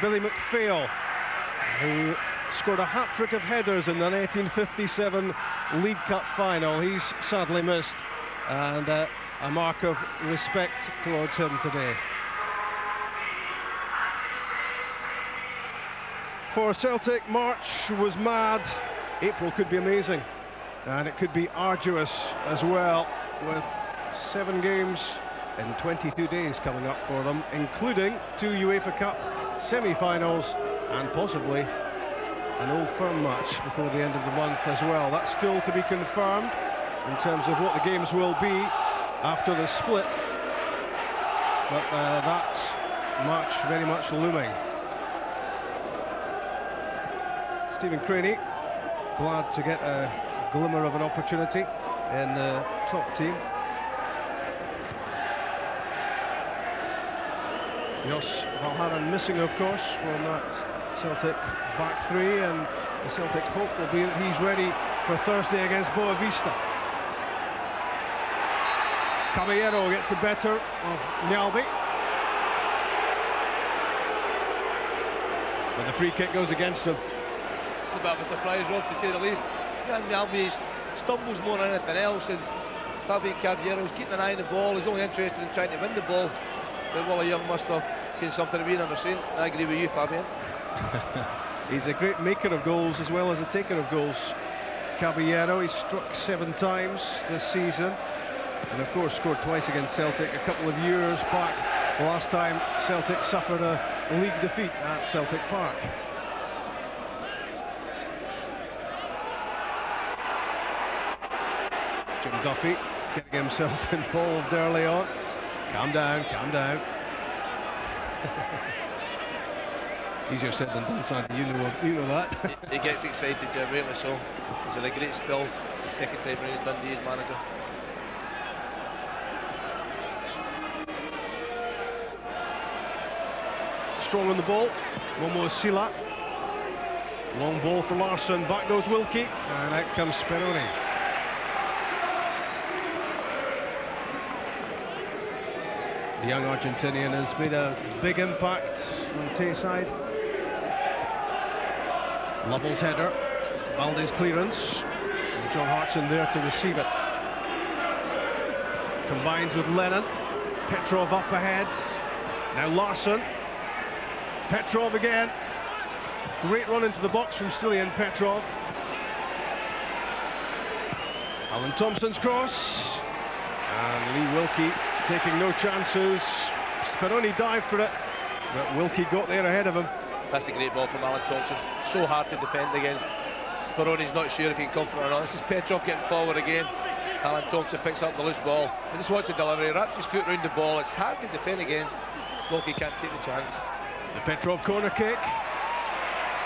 Billy McPhail, who scored a hat-trick of headers in the 1957 League Cup final. He's sadly missed, and a mark of respect towards him today. For Celtic, March was mad. April could be amazing, and it could be arduous as well, with 7 games in 22 days coming up for them, including 2 UEFA Cup semi-finals and possibly an Old Firm match before the end of the month as well. That's still to be confirmed in terms of what the games will be after the split, but that match very much looming. Stephen Craney, glad to get a glimmer of an opportunity in the top team. Jos Valharan missing, of course, from that Celtic back three, and the Celtic hope will be that he's ready for Thursday against Boavista. Caballero gets the better of Njalbi, but the free kick goes against him. It's a bit of a surprise, Rob, to say the least. Yeah, Njalbi stumbles more than anything else, and Fabian Caballero's keeping an eye on the ball. He's only interested in trying to win the ball. But Wally Young must have seen something we've never seen. I agree with you, Fabian. He's a great maker of goals as well as a taker of goals, Caballero. He's struck 7 times this season, and of course scored twice against Celtic a couple of years back, the last time Celtic suffered a league defeat at Celtic Park. Jim Duffy getting himself involved early on. Calm down, calm down. Easier said than done, Sandy. You know that. He gets excited, Jim, rightly so. He's had a great spell, his second time running Dundee as manager. Strong on the ball, Momo Sila. Long ball for Larsson, back goes Wilkie, and out comes Speroni. The young Argentinian has made a big impact on Tayside. Lovell's header, Balde's clearance, and John Hartson there to receive it. Combines with Lennon, Petrov up ahead, now Larsson, Petrov again, great run into the box from Stilian Petrov. Alan Thompson's cross, and Lee Wilkie taking no chances. Speroni dived for it, but Wilkie got there ahead of him. That's a great ball from Alan Thompson. So hard to defend against. Speroni's not sure if he can come for it or not. This is Petrov getting forward again. Alan Thompson picks up the loose ball. And just watch the delivery, wraps his foot round the ball. It's hard to defend against. Wilkie can't take the chance. The Petrov corner kick.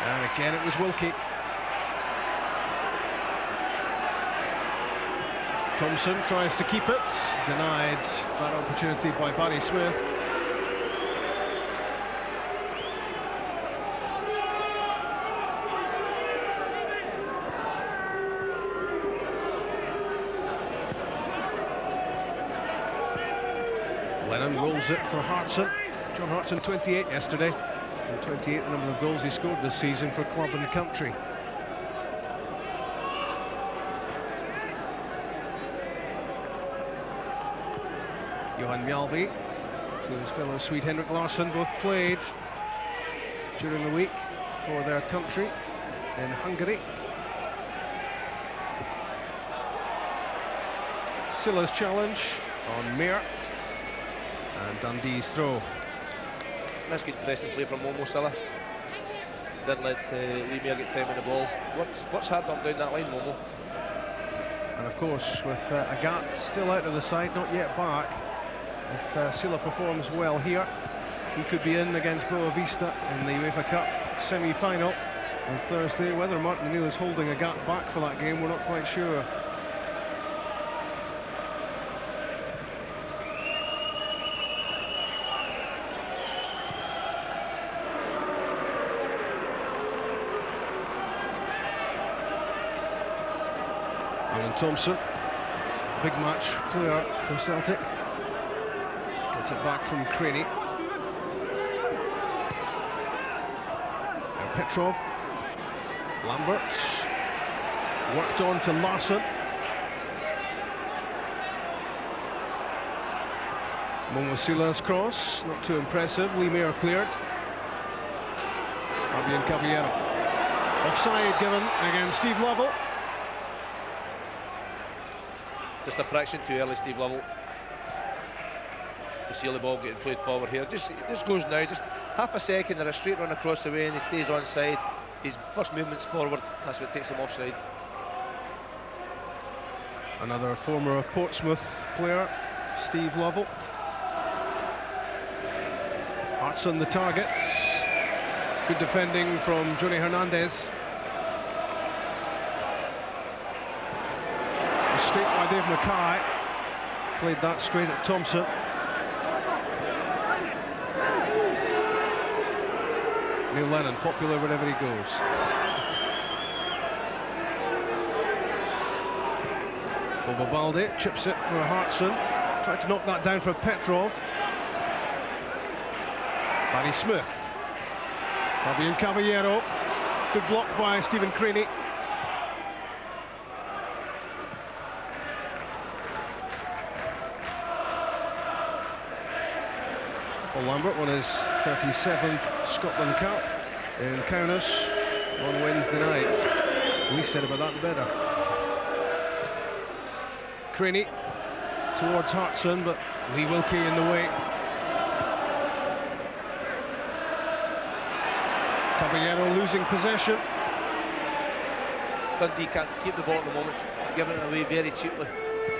And again it was Wilkie. Thompson tries to keep it, denied that opportunity by Barry Smith. Lennon rolls it for Hartson. John Hartson 28 yesterday, and 28 the number of goals he scored this season for club and country. Johan Mjalby to his fellow Swede Henrik Larsson, both played during the week for their country in Hungary. Silla's challenge on Mir, and Dundee's throw. That's good pressing play from Momo Silla. Didn't let Lee Mir get time on the ball. What's hard on down that line, Momo? And of course, with Agat still out of the side, not yet back, if Silla performs well here, he could be in against Boavista in the UEFA Cup semi-final on Thursday. Whether Martin O'Neill is holding Agat back for that game, we're not quite sure. Alan Thompson, big match player for Celtic, gets it back from Craney. Petrov. Lambert. Worked on to Larsson. Momosila's cross, not too impressive. Lee Mayer cleared. Fabian Caballero. Offside given against Steve Lovell. Just a fraction too early, Steve Lovell. You see the ball getting played forward here. Just goes now, just half a second or a straight run across the way, and he stays onside. His first movement's forward, that's what takes him offside. Another former Portsmouth player, Steve Lovell. Hearts on the target. Good defending from Johnny Hernandez. Mistake by Dave Mackay. Played that straight at Thompson. Neil Lennon, popular wherever he goes. Bobo Balde chips it for Hartson. Tried to knock that down for Petrov. Barry Smith. Fabian Caballero. Good block by Stephen Craney. Paul Lambert won his 37th Scotland Cup in Kaunas on Wednesday night. The least said about that, the better. Craney towards Hartson, but Lee Wilkie in the way. Caballero losing possession. Dundee can't keep the ball at the moment, giving it away very cheaply.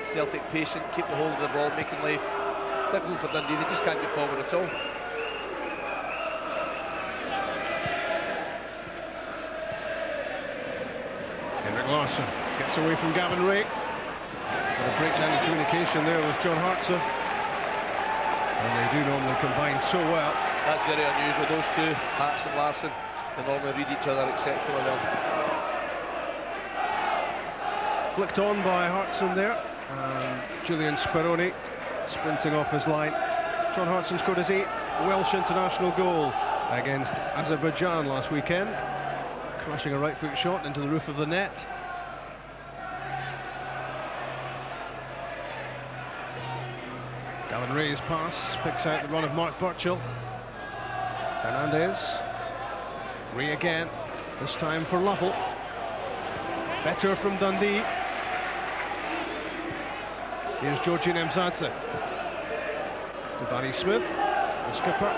Celtic patient, keep the hold of the ball, making life difficult for Dundee. They just can't get forward at all. Henrik Larsson gets away from Gavin Ray. But a breakdown in communication there with John Hartson. And they do normally combine so well. That's very unusual. Those two, Hartson and Larsson, they normally read each other exceptionally well. Flicked on by Hartson there. And Julian Speroni sprinting off his line. John Hartson scored his 8th Welsh international goal against Azerbaijan last weekend, crashing a right foot shot into the roof of the net. Gavin Ray's pass picks out the run of Mark Burchill. Hernandez. Ray again, this time for Lovell. Better from Dundee. Here's Georgi Nemzadze to Barry Smith, the skipper.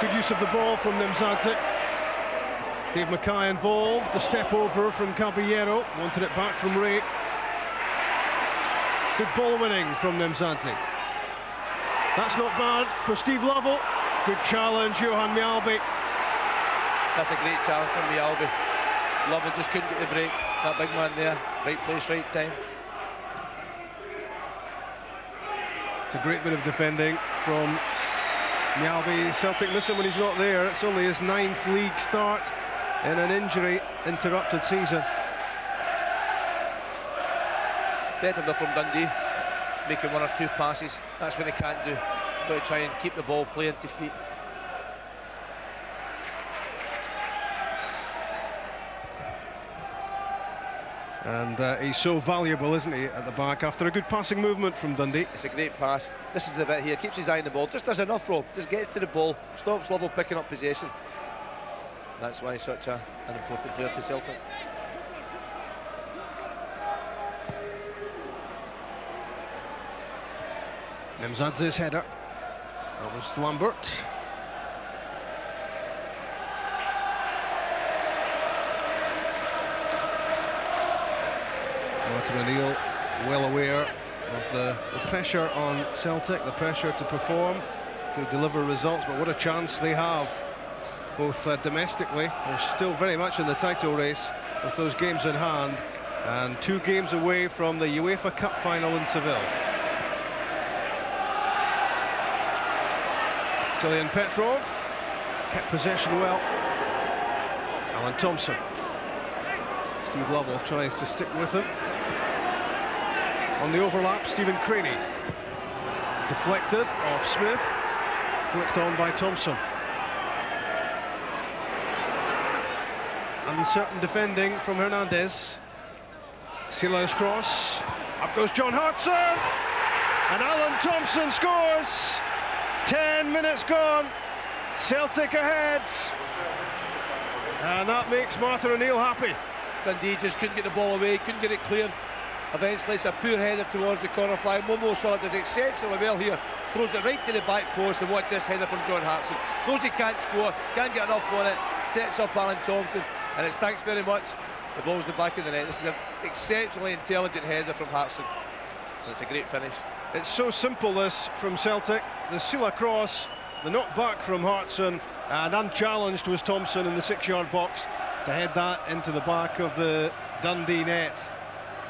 Good use of the ball from Nemzadze. Dave Mackay involved. The step over from Caballero. Wanted it back from Ray. Good ball winning from Nemzadze. That's not bad for Steve Lovell. Good challenge, Johan Mjalby. That's a great challenge from Mjalby. Lovell just couldn't get the break. That big man there, right place, right time. It's a great bit of defending from Mjalby. Celtic miss him when he's not there. It's only his 9th league start in an injury-interrupted season. Better though from Dundee, making 1 or 2 passes. That's what they can't do. Got to try and keep the ball playing to feet. And he's so valuable, isn't he, at the back, after a good passing movement from Dundee. It's a great pass. This is the bit here, keeps his eye on the ball, just does enough rope, just gets to the ball, stops Lovell picking up possession. That's why he's such an important player to Celtic. Nemzadze's header. That was Lambert. Martin O'Neill well aware of the pressure on Celtic, the pressure to perform, to deliver results, but what a chance they have, both domestically. They're still very much in the title race with those games in hand, and 2 games away from the UEFA Cup final in Seville. Julian Petrov kept possession well. Alan Thompson. Steve Lovell tries to stick with him. On the overlap, Stephen Craney. Deflected off Smith. Flicked on by Thompson. Uncertain defending from Hernandez. Sila's cross. Up goes John Hartson. And Alan Thompson scores. 10 minutes gone. Celtic ahead. And that makes Martha O'Neill happy. Dundee just couldn't get the ball away, couldn't get it cleared. Eventually it's a poor header towards the corner flag. Momo Silla does exceptionally well here. Throws it right to the back post, and watch this header from John Hartson. Knows he can't score, can't get enough on it, sets up Alan Thompson, and it's thanks very much. The ball's in the back of the net. This is an exceptionally intelligent header from Hartson. And it's a great finish. It's so simple, this, from Celtic. The Silla cross, the knock back from Hartson, and unchallenged was Thompson in the 6-yard box to head that into the back of the Dundee net.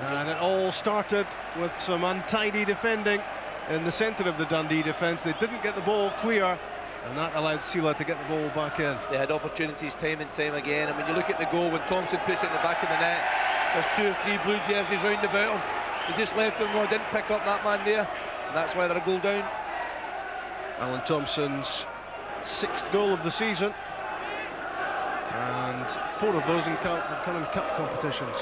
And it all started with some untidy defending in the centre of the Dundee defence. They didn't get the ball clear, and that allowed Silla to get the ball back in. They had opportunities time and time again, and when you look at the goal, when Thompson puts it in the back of the net, there's 2 or 3 blue jerseys round about him. They just left him, no, didn't pick up that man there, and that's why they're a goal down. Alan Thompson's 6th goal of the season, and 4 of those in coming cup competitions.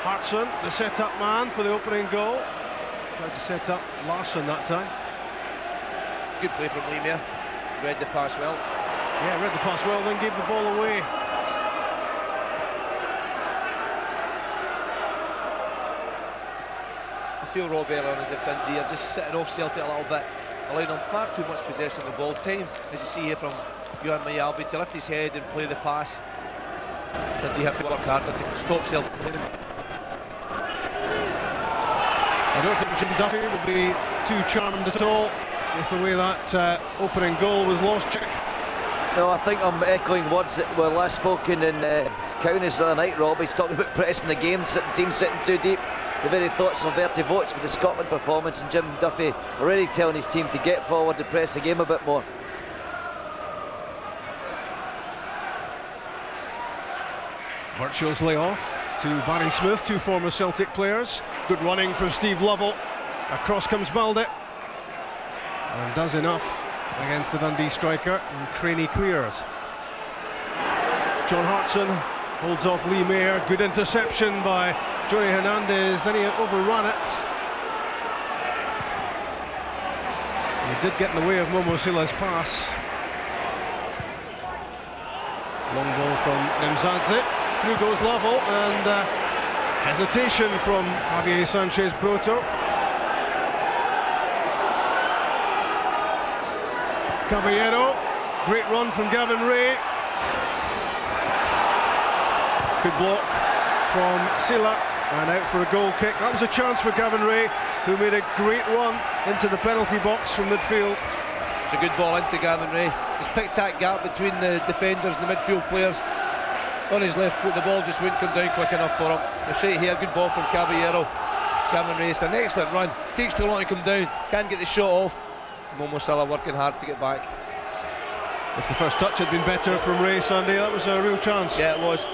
Hartson, the set-up man for the opening goal. Tried to set up Larsson that time. Good play from Lemire. Read the pass well. Yeah, read the pass well, then gave the ball away. I feel Rob Elliott as if Dundee are just sitting off Celtic a little bit, allowing them far too much possession of the ball. Time, as you see here from Johan Mayalby, to lift his head and play the pass. Dundee have to work harder to stop Celtic. I don't think Jim Duffy will be too charmed at all with the way that opening goal was lost, Chick. No, I think I'm echoing words that were last spoken in Kaunas the other night, Rob. He's talking about pressing the game, team sitting too deep. The very thoughts on Bertie Vogts for the Scotland performance, and Jim Duffy already telling his team to get forward, to press the game a bit more. Virtual's layoff to Barry Smith, 2 former Celtic players. Good running from Steve Lovell. Across comes Balde, and does enough against the Dundee striker, and Craney clears. John Hartson holds off Lee Mayer. Good interception by Johnny Hernandez, then he overran it. He did get in the way of Momo Silla's pass. Long ball from Nemzadze. Through goes Lovell, and hesitation from Javier Sanchez Proto. Caballero, great run from Gavin Ray. Good block from Silla, and out for a goal kick. That was a chance for Gavin Ray, who made a great run into the penalty box from midfield. It's a good ball into Gavin Ray. He's picked that gap between the defenders and the midfield players. On his left foot, the ball just wouldn't come down quick enough for him. The straight here, good ball from Caballero. Gavin Ray, it's an excellent run. Takes too long to come down, can't get the shot off. Momo Silla working hard to get back. If the first touch had been better from Ray Sunday, that was a real chance. Yeah, it was.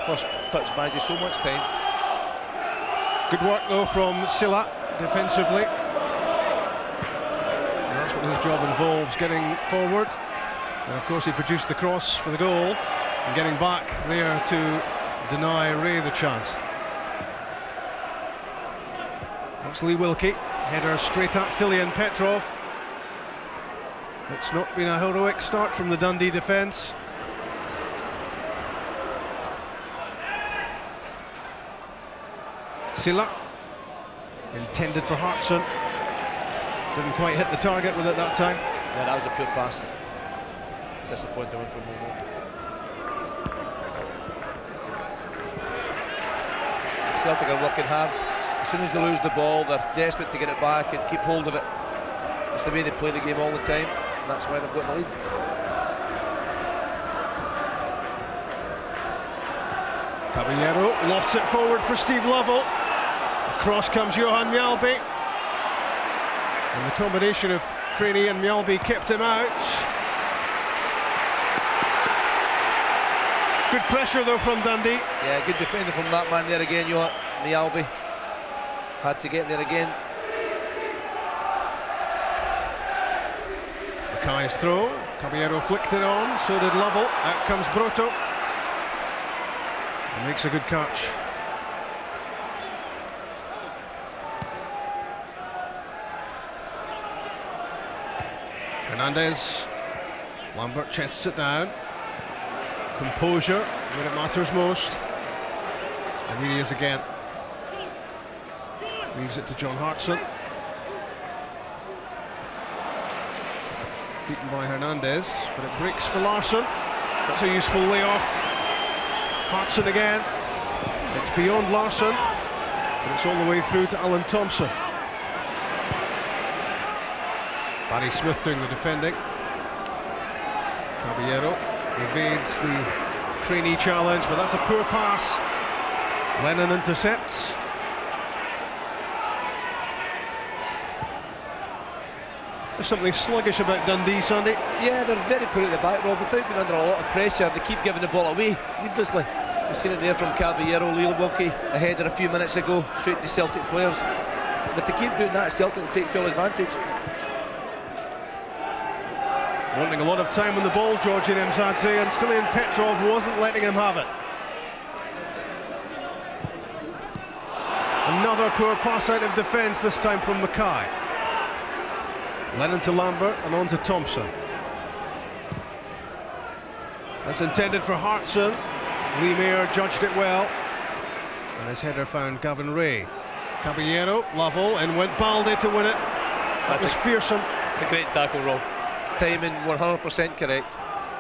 First touch buys you so much time. Good work though from Silla defensively. And that's what his job involves, getting forward. And of course he produced the cross for the goal, and getting back there to deny Ray the chance. That's Lee Wilkie, header straight at Stilian Petrov. It's not been a heroic start from the Dundee defence. Silla, intended for Hartson, didn't quite hit the target with it that time. Yeah, that was a pure pass. Disappointing one from Momo. Celtic are working hard. As soon as they lose the ball, they're desperate to get it back and keep hold of it. It's the way they play the game all the time, and that's why they've got the lead. Caballero lofts it forward for Steve Lovell. Across comes Johan Mjalby, and the combination of Craney and Mjalby kept him out. Good pressure though from Dundee. Yeah, good defender from that man there again, Johan Mjalby. Had to get there again. Mackay's throw. Caballero flicked it on, so did Lovell. Out comes Broto. And makes a good catch. Hernandez. Lambert chests it down. Composure when it matters most. And here he is again. Leaves it to John Hartson. Beaten by Hernandez, but it breaks for Larsson. That's a useful layoff. Hartson again. It's beyond Larsson, but it's all the way through to Alan Thompson. Barry Smith doing the defending. Caballero evades the trainee challenge, but that's a poor pass. Lennon intercepts. There's something sluggish about Dundee, Sandy. Yeah, they're very poor at the back, Rob. Without being under a lot of pressure, they keep giving the ball away needlessly. We've seen it there from Caballero. Leo Wilkie, a header a few minutes ago, straight to Celtic players. And if they keep doing that, Celtic will take full advantage. Wanting a lot of time on the ball, Georgian Mzadze, and Stilian Petrov wasn't letting him have it. Another poor pass out of defence, this time from Mackay. Lennon to Lambert and on to Thompson. That's intended for Hartson. Lee Mayer judged it well. And his header found Gavin Ray. Caballero, Lovell, and went Balde to win it. That was fearsome. It's a great tackle, Rob. Timing 100% correct.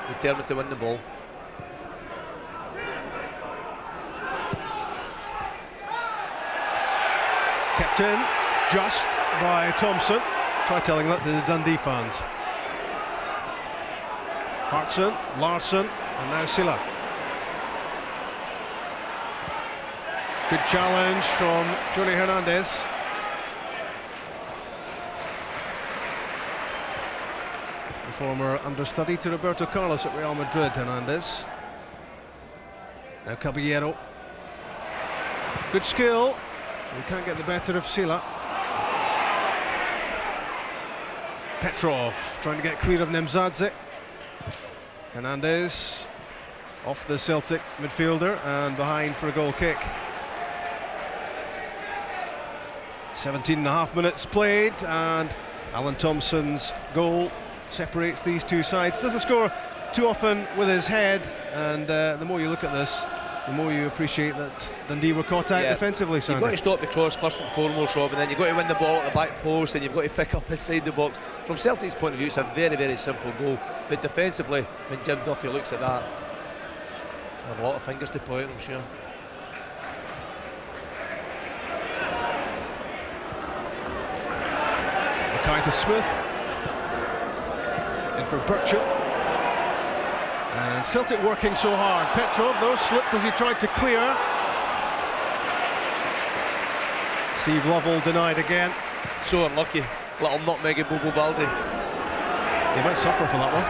Determined to win the ball. Kept in, just by Thompson. Try telling that to the Dundee fans. Hartson, Larsson, and now Silla. Good challenge from Johnny Hernandez. The former understudy to Roberto Carlos at Real Madrid, Hernandez. Now Caballero. Good skill. We can't get the better of Silla. Petrov trying to get clear of Nemzadze. Hernandez off the Celtic midfielder and behind for a goal kick. 17.5 minutes played, and Alan Thompson's goal separates these two sides. Doesn't score too often with his head, and the more you look at this, the more you appreciate that Dundee were caught out defensively. Sandy. You've got to stop the cross first and foremost, Rob, and then you've got to win the ball at the back post, and you've got to pick up inside the box. From Celtic's point of view, it's a very, very simple goal, but defensively, when Jim Duffy looks at that, there are a lot of fingers to point, I'm sure. Mackay to Smith, in for Burchell. And Celtic working so hard. Petrov, though, slipped as he tried to clear. Steve Lovell denied again. So unlucky. Little nutmeg in Bobo Balde. He might suffer for that one.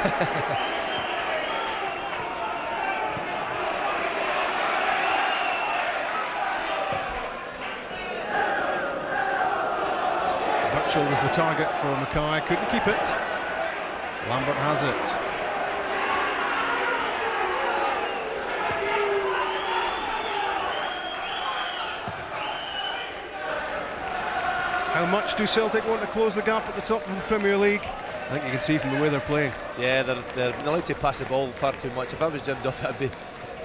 Burchell was the target for Mackay. Couldn't keep it. Lambert has it. How much do Celtic want to close the gap at the top of the Premier League? I think you can see from the way they're playing. Yeah, they're allowed to pass the ball far too much. If I was Jim Duffy, I'd be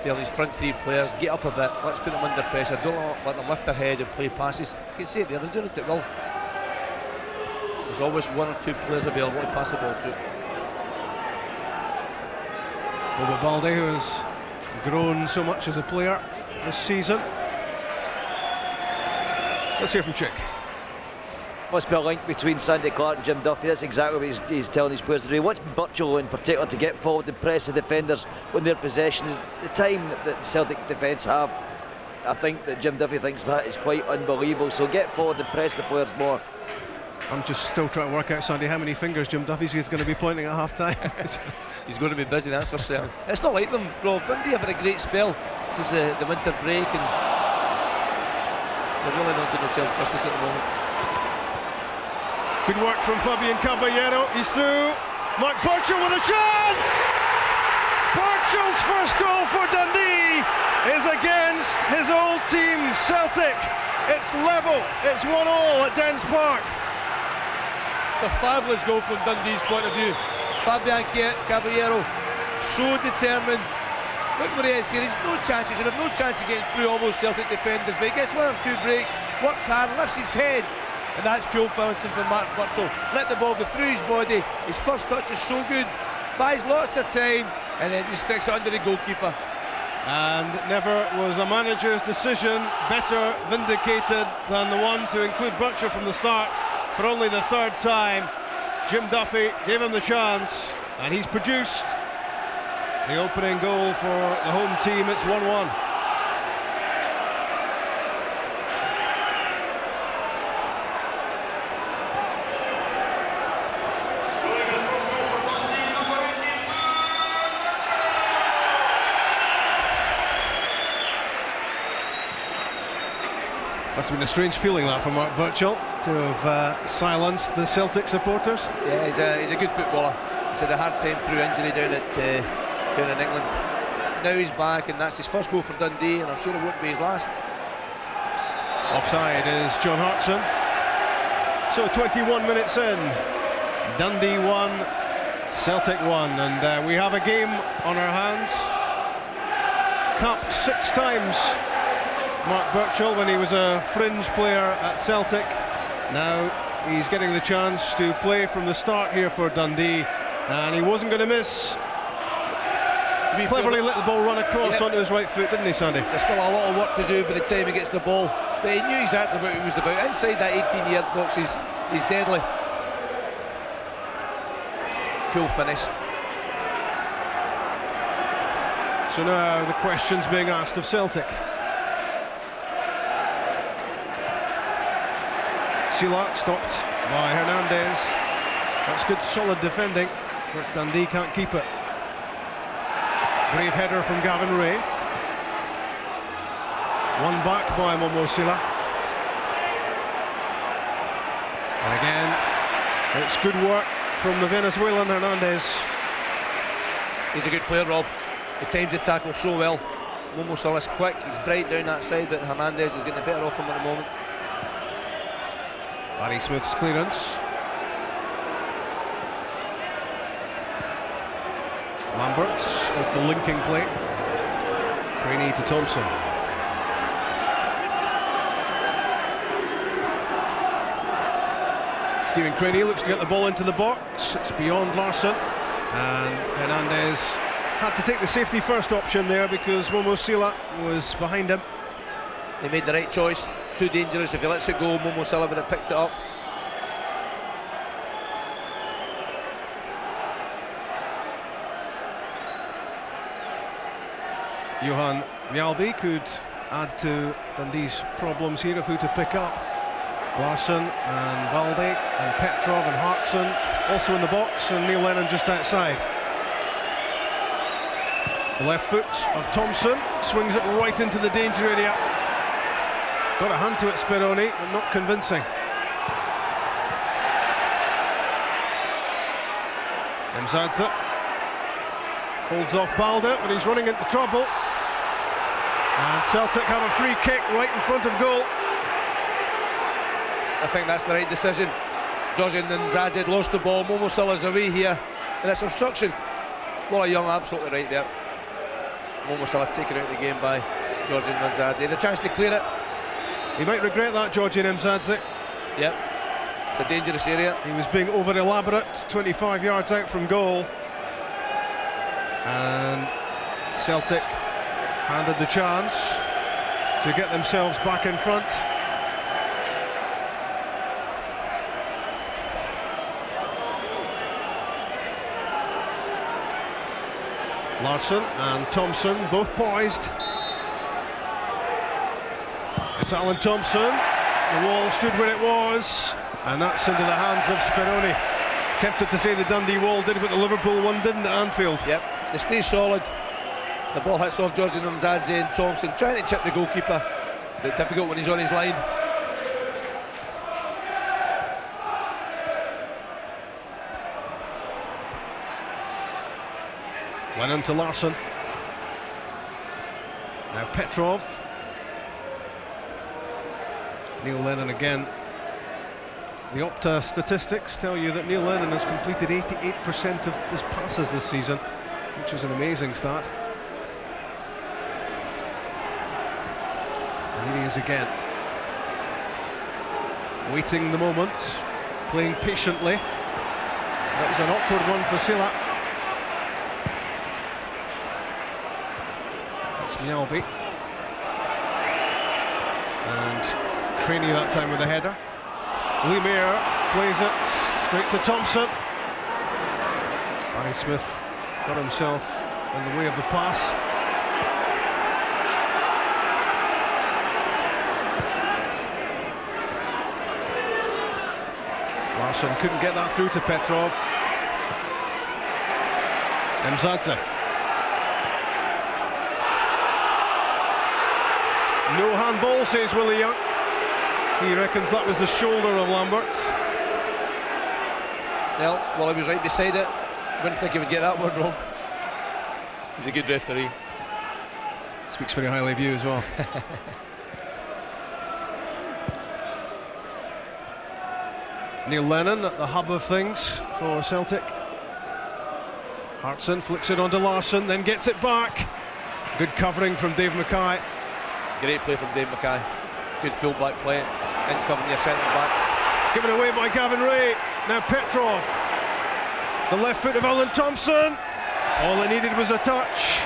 telling these front three players, get up a bit, let's put them under pressure, don't let them lift their head and play passes. You can see it there, they're doing it well. There's always one or two players available to pass the ball to. Bobo Balde, who has grown so much as a player this season. Let's hear from Chick. Must be a link between Sandy Clark and Jim Duffy. That's exactly what he's telling his players to do. He wants Burchell in particular to get forward and press the defenders when they're possession. The time that the Celtic defence have, I think that Jim Duffy thinks that is quite unbelievable. So get forward and press the players more. I'm just still trying to work out, Sandy, how many fingers Jim Duffy's going to be pointing at half-time. He's going to be busy, that's for certain. It's not like them, Rob. Dundee have had a great spell since the winter break, and they're really not doing themselves justice at the moment. Good work from Fabian Caballero. He's through. Mark Burchell with a chance! Burchell's first goal for Dundee is against his old team, Celtic. It's level, it's 1-1 at Dens Park. It's a fabulous goal from Dundee's point of view. Fabian Caballero, so determined. Look where he is here, he's no chance, he should have no chance of getting through all those Celtic defenders, but he gets one or two breaks, works hard, lifts his head, and that's cool finishing from Mark Burchell. Let the ball go through his body, his first touch is so good, buys lots of time, and then just sticks it under the goalkeeper. And never was a manager's decision better vindicated than the one to include Burchell from the start for only the third time. Jim Duffy gave him the chance, and he's produced the opening goal for the home team. It's 1-1. Must have been a strange feeling that for Mark Burchell to have silenced the Celtic supporters. Yeah, he's a good footballer. He's had a hard time through injury down in England. Now he's back, and that's his first goal for Dundee, and I'm sure it won't be his last. Offside is John Hartson. So 21 minutes in, Dundee 1, Celtic 1, and we have a game on our hands. Capped 6 times Mark Burchell when he was a fringe player at Celtic. Now he's getting the chance to play from the start here for Dundee, and he wasn't going to miss. Cleverly let the ball run across onto his right foot, didn't he, Sandy? There's still a lot of work to do by the time he gets the ball, but he knew exactly what he was about. Inside that 18-yard box, he's deadly. Cool finish. So now the questions being asked of Celtic. Sila stopped by Hernandez. That's good solid defending, but Dundee can't keep it. Brave header from Gavin Ray. One back by Momo Sila. And again, it's good work from the Venezuelan Hernandez. He's a good player, Rob. He times the tackle so well. Momo Sila's quick, he's bright down that side, but Hernandez is getting the better off him at the moment. Barry Smith's clearance. Lambert with the linking play. Craney to Thompson. Stephen Craney looks to get the ball into the box. It's beyond Larsson, and Hernandez had to take the safety first option there because Momo Sila was behind him. He made the right choice. Too dangerous. If he lets it go, Momo Sila would have picked it up. Johan Mjalby could add to Dundee's problems here of who to pick up. Larsson and Valde and Petrov and Hartson also in the box, and Neil Lennon just outside. The left foot of Thompson swings it right into the danger area. Got a hand to it, Speroni, but not convincing. Mzadza holds off Balde, but he's running into trouble. And Celtic have a free kick right in front of goal. I think that's the right decision. Georgian Nzadze had lost the ball. Momo Sila's away here, and it's obstruction. Wally Young absolutely right there. Momo Sila taken out of the game by Georgian Nzadze. The chance to clear it. He might regret that, Georgian Mzadze. Yep, it's a dangerous area. He was being over elaborate, 25 yards out from goal. And Celtic handed the chance to get themselves back in front. Larsson and Thompson both poised. It's Alan Thompson. The wall stood where it was, and that's into the hands of Speroni. Tempted to say the Dundee wall did what the Liverpool one didn't at Anfield. Yep, they stay solid. The ball hits off Georgian Nzadze and Thompson, trying to chip the goalkeeper, but difficult when he's on his line. Lennon to Larsson. Now Petrov. Neil Lennon again. The Opta statistics tell you that Neil Lennon has completed 88% of his passes this season, which is an amazing stat. And here he is again. Waiting the moment, playing patiently. That was an awkward one for Sila. That's Mjalby. And Craney that time with a header. Lemire plays it straight to Thompson. Barry Smith got himself in the way of the pass. Larsson couldn't get that through to Petrov. Mzadze. No handball, says Willie Young. He reckons that was the shoulder of Lambert. Well, he was right beside it. Wouldn't think he would get that one wrong. He's a good referee. Speaks very highly of you as well. Neil Lennon at the hub of things for Celtic. Hartson flicks it onto Larsson, then gets it back. Good covering from Dave Mackay. Great play from Dave Mackay. Good full-back play, and covering your centre-backs. Given away by Gavin Ray. Now Petrov. The left foot of Alan Thompson. All it needed was a touch.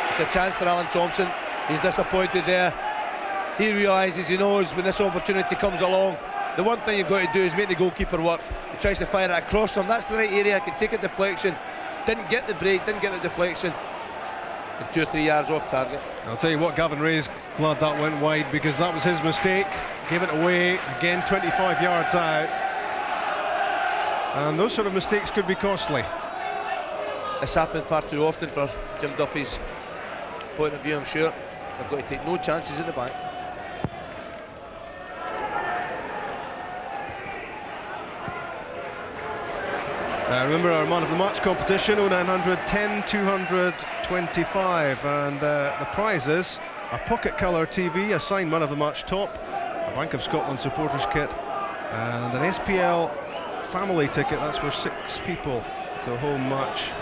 It's a chance for Alan Thompson. He's disappointed there. He realises, he knows when this opportunity comes along, the one thing you've got to do is make the goalkeeper work. He tries to fire it across him. That's the right area. Can take a deflection. Didn't get the break, didn't get the deflection. And 2 or 3 yards off target. I'll tell you what, Gavin Ray's glad that went wide, because that was his mistake. Gave it away, again 25 yards out. And those sort of mistakes could be costly. It's happened far too often for Jim Duffy's point of view, I'm sure. They've got to take no chances at the back. Remember our man of the match competition, 0900 10 225, and the prizes: a pocket colour TV, a signed man of the match top, a Bank of Scotland supporters kit, and an SPL family ticket. That's for 6 people to a home match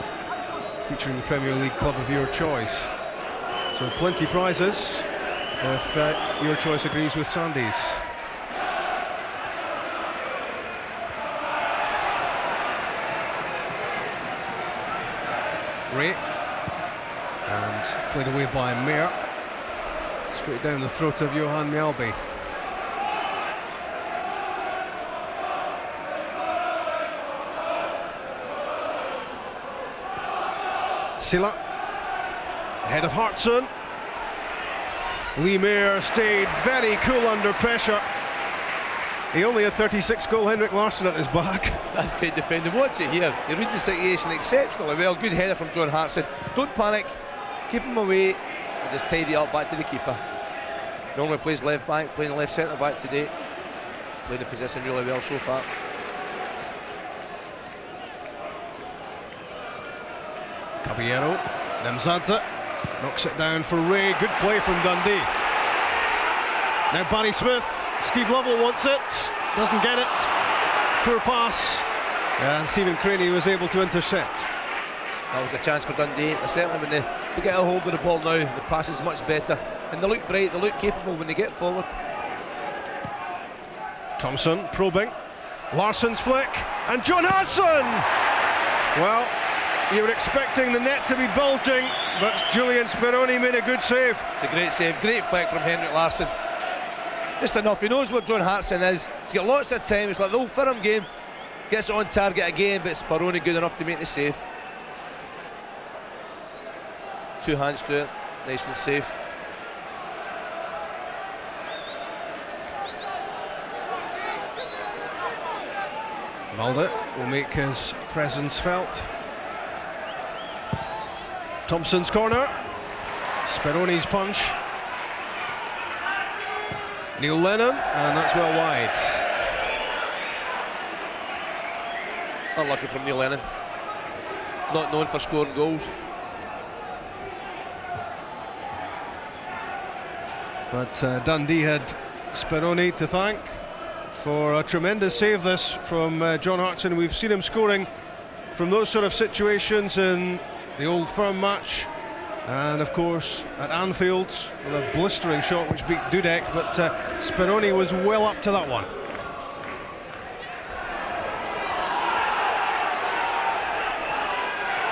featuring the Premier League club of your choice. So plenty prizes if your choice agrees with Sandy's. Ray, and played away by Mayer, straight down the throat of Johan Mjalby. Sila, ahead of Hartson. Lemire stayed very cool under pressure. He only had 36-goal Henrik Larsson at his back. That's great defending. Watch it here. He reads the situation exceptionally well. Good header from John Hartson. Don't panic. Keep him away. And just tidy it up back to the keeper. Normally plays left back, playing left centre back today. Played the position really well so far. Caballero, Mzadze knocks it down for Ray. Good play from Dundee. Now Barry Smith. Steve Lovell wants it, doesn't get it. Poor pass, and Stephen Craney was able to intercept. That was a chance for Dundee. Certainly when they get a hold of the ball now, the pass is much better, and they look bright, they look capable when they get forward. Thompson probing, Larsson's flick, and John Hartson! Well, you were expecting the net to be bulging, but Julian Speroni made a good save. It's a great save, great flick from Henrik Larsson. Just enough. He knows what John Hartson is. He's got lots of time. It's like the old firm game. Gets it on target again, but Speroni good enough to make the save. 2 hands to it. Nice and safe. Mulder will make his presence felt. Thompson's corner. Speroni's punch. Neil Lennon, and that's well wide. Unlucky from Neil Lennon. not known for scoring goals. But Dundee had Speroni to thank for a tremendous save this from John Hartson. We've seen him scoring from those sort of situations in the Old Firm match, and of course at Anfield with a blistering shot which beat Dudek, but Speroni was well up to that one.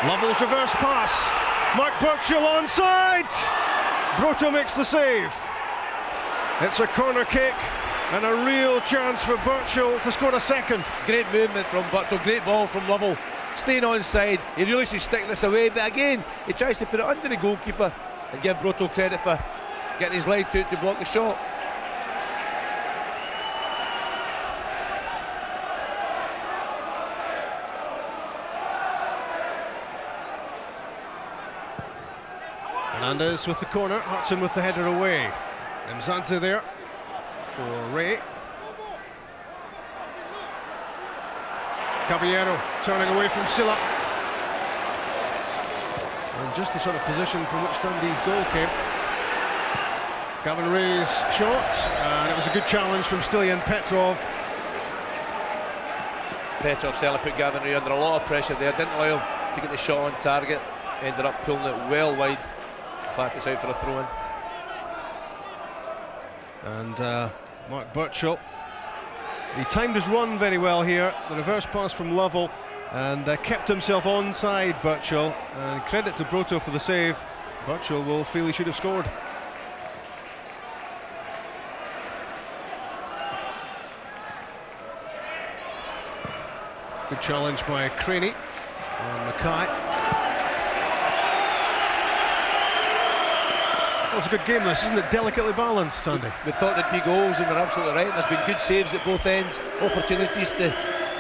Lovell's reverse pass, Mark Burchill onside, Broto makes the save. It's a corner kick and a real chance for Burchill to score a second. Great movement from Burchill, great ball from Lovell, staying onside. He really should stick this away, but again he tries to put it under the goalkeeper and give Broto credit for getting his leg to block the shot. Fernandez with the corner, Hudson with the header away. Mzanze there for Ray. Caballero turning away from Silla. And just the sort of position from which Dundee's goal came. Gavin Ray's shot, and it was a good challenge from Stilian Petrov. Petrov certainly put Gavin Ray under a lot of pressure there, didn't allow him to get the shot on target, ended up pulling it well wide. In fact, it's out for a throw-in. And Mark Burchill, he timed his run very well here, the reverse pass from Lovell, and kept himself onside, Burchill, and credit to Broto for the save. Burchill will feel he should have scored. Good challenge by Craney on Mackay. Well, it's a good game this, isn't it? Delicately balanced, Andy. We thought there'd be goals, and they're absolutely right. There's been good saves at both ends, opportunities to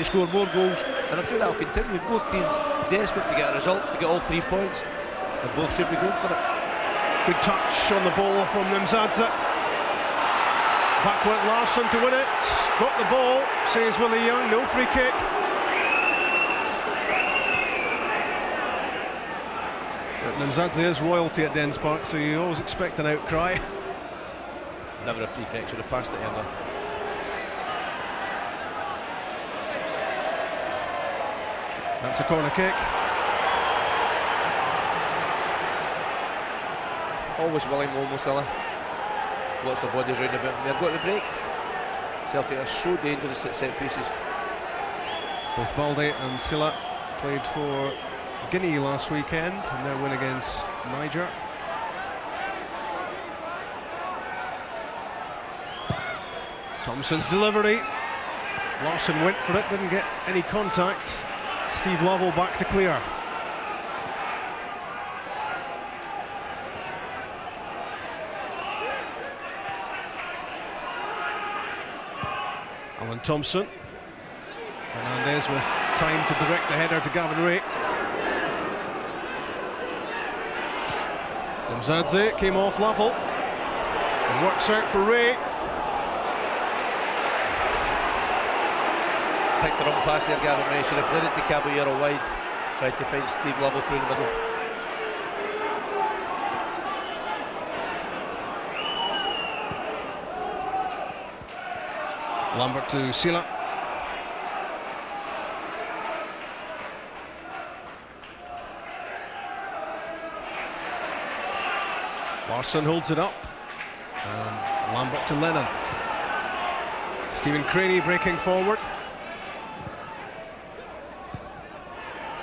score more goals, and I'm sure that'll continue. Both teams desperate to get a result, to get all 3 points, and both should be going for it. Good touch on the ball from Mzanze. Back went Larsson to win it. Got the ball, says Willie Young, no free kick. Mzanze is royalty at Dens Park, so you always expect an outcry. It's never a free kick, should have passed it earlier. That's a corner kick. Always willing, Momo Silla. Lots of bodies round about. They've got the break. Celtic are so dangerous at set pieces. Both Valde and Silla played for Guinea last weekend and their win against Niger. Thompson's delivery. Larsson went for it, didn't get any contact. Steve Lovell back to clear. Alan Thompson. Fernandez with time to direct the header to Gavin Ray. Mzanze came off Lovell and works out for Ray. Picked the wrong pass there, Gavin Ray. Should have played it to Caballero wide. Tried to find Steve Lovell through the middle. Lambert to Silla. Larsson holds it up, and Lambert to Lennon. Stephen Craney breaking forward.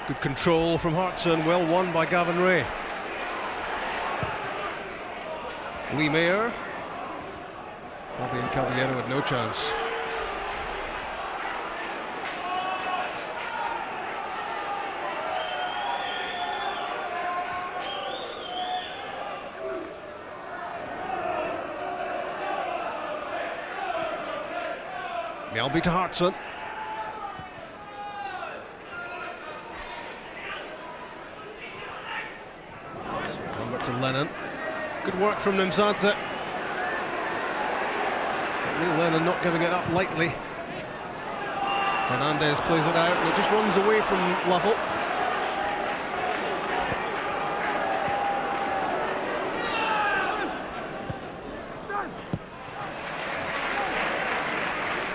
Good control from Hartson, well won by Gavin Ray. Lee Mayer. Bobby and Caballero had no chance. Melby to Hartson. Over to Lennon. Good work from Mzanze. Neil Lennon not giving it up lightly. Fernandez plays it out and it just runs away from Lovell.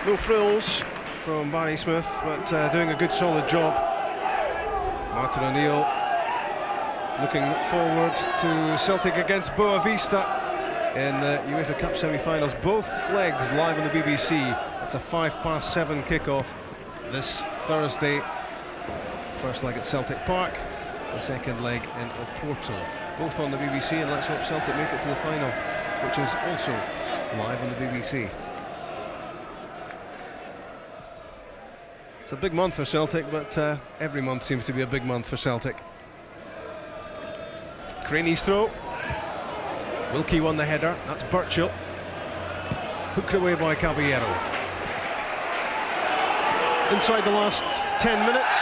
No frills from Barry Smith, but doing a good solid job. Martin O'Neill looking forward to Celtic against Boavista in the UEFA Cup semi-finals. Both legs live on the BBC. It's a 7:05 kickoff this Thursday. First leg at Celtic Park, the second leg in Oporto. Both on the BBC, and let's hope Celtic make it to the final, which is also live on the BBC. It's a big month for Celtic, but every month seems to be a big month for Celtic. Craney's throw. Wilkie won the header. That's Burchill. Hooked away by Caballero. Inside the last 10 minutes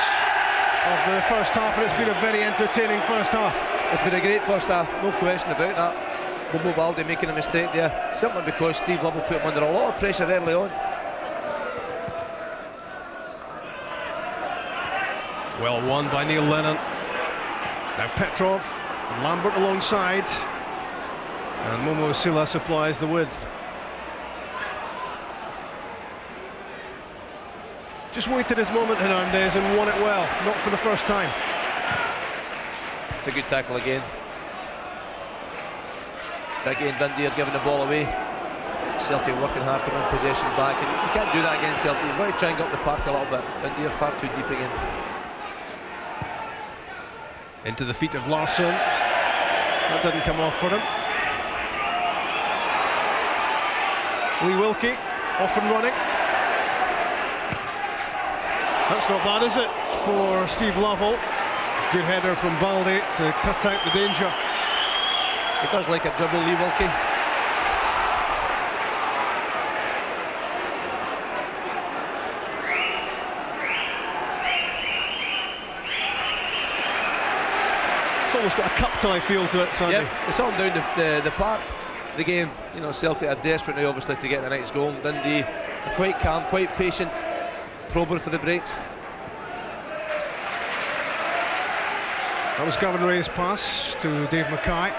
of the first half, and it's been a very entertaining first half. It's been a great first half, no question about that. Momo Baldé making a mistake there, simply because Steve Lovell put him under a lot of pressure early on. Well won by Neil Lennon. Now Petrov and Lambert alongside, and Momo Silla supplies the width. Just waited his moment, Hernandez, and won it well, not for the first time. It's a good tackle again. Again, Dundee are giving the ball away. Celtic working hard to win possession back, and you can't do that against Celtic. You've got to try and get up the park a little bit. Dundee are far too deep again. Into the feet of Larsson. That didn't come off for him. Lee Wilkie, off and running. That's not bad, is it, for Steve Lovell? Good header from Baldé to cut out the danger. He does like a dribble, Lee Wilkie. It's almost got a cup tie feel to it, Sandy. Yep, it's on down the park, the game. You know, Celtic are desperate now, obviously, to get the next goal. Dundee are quite calm, quite patient, prober for the breaks. That was Gavin Ray's pass to Dave Mackay,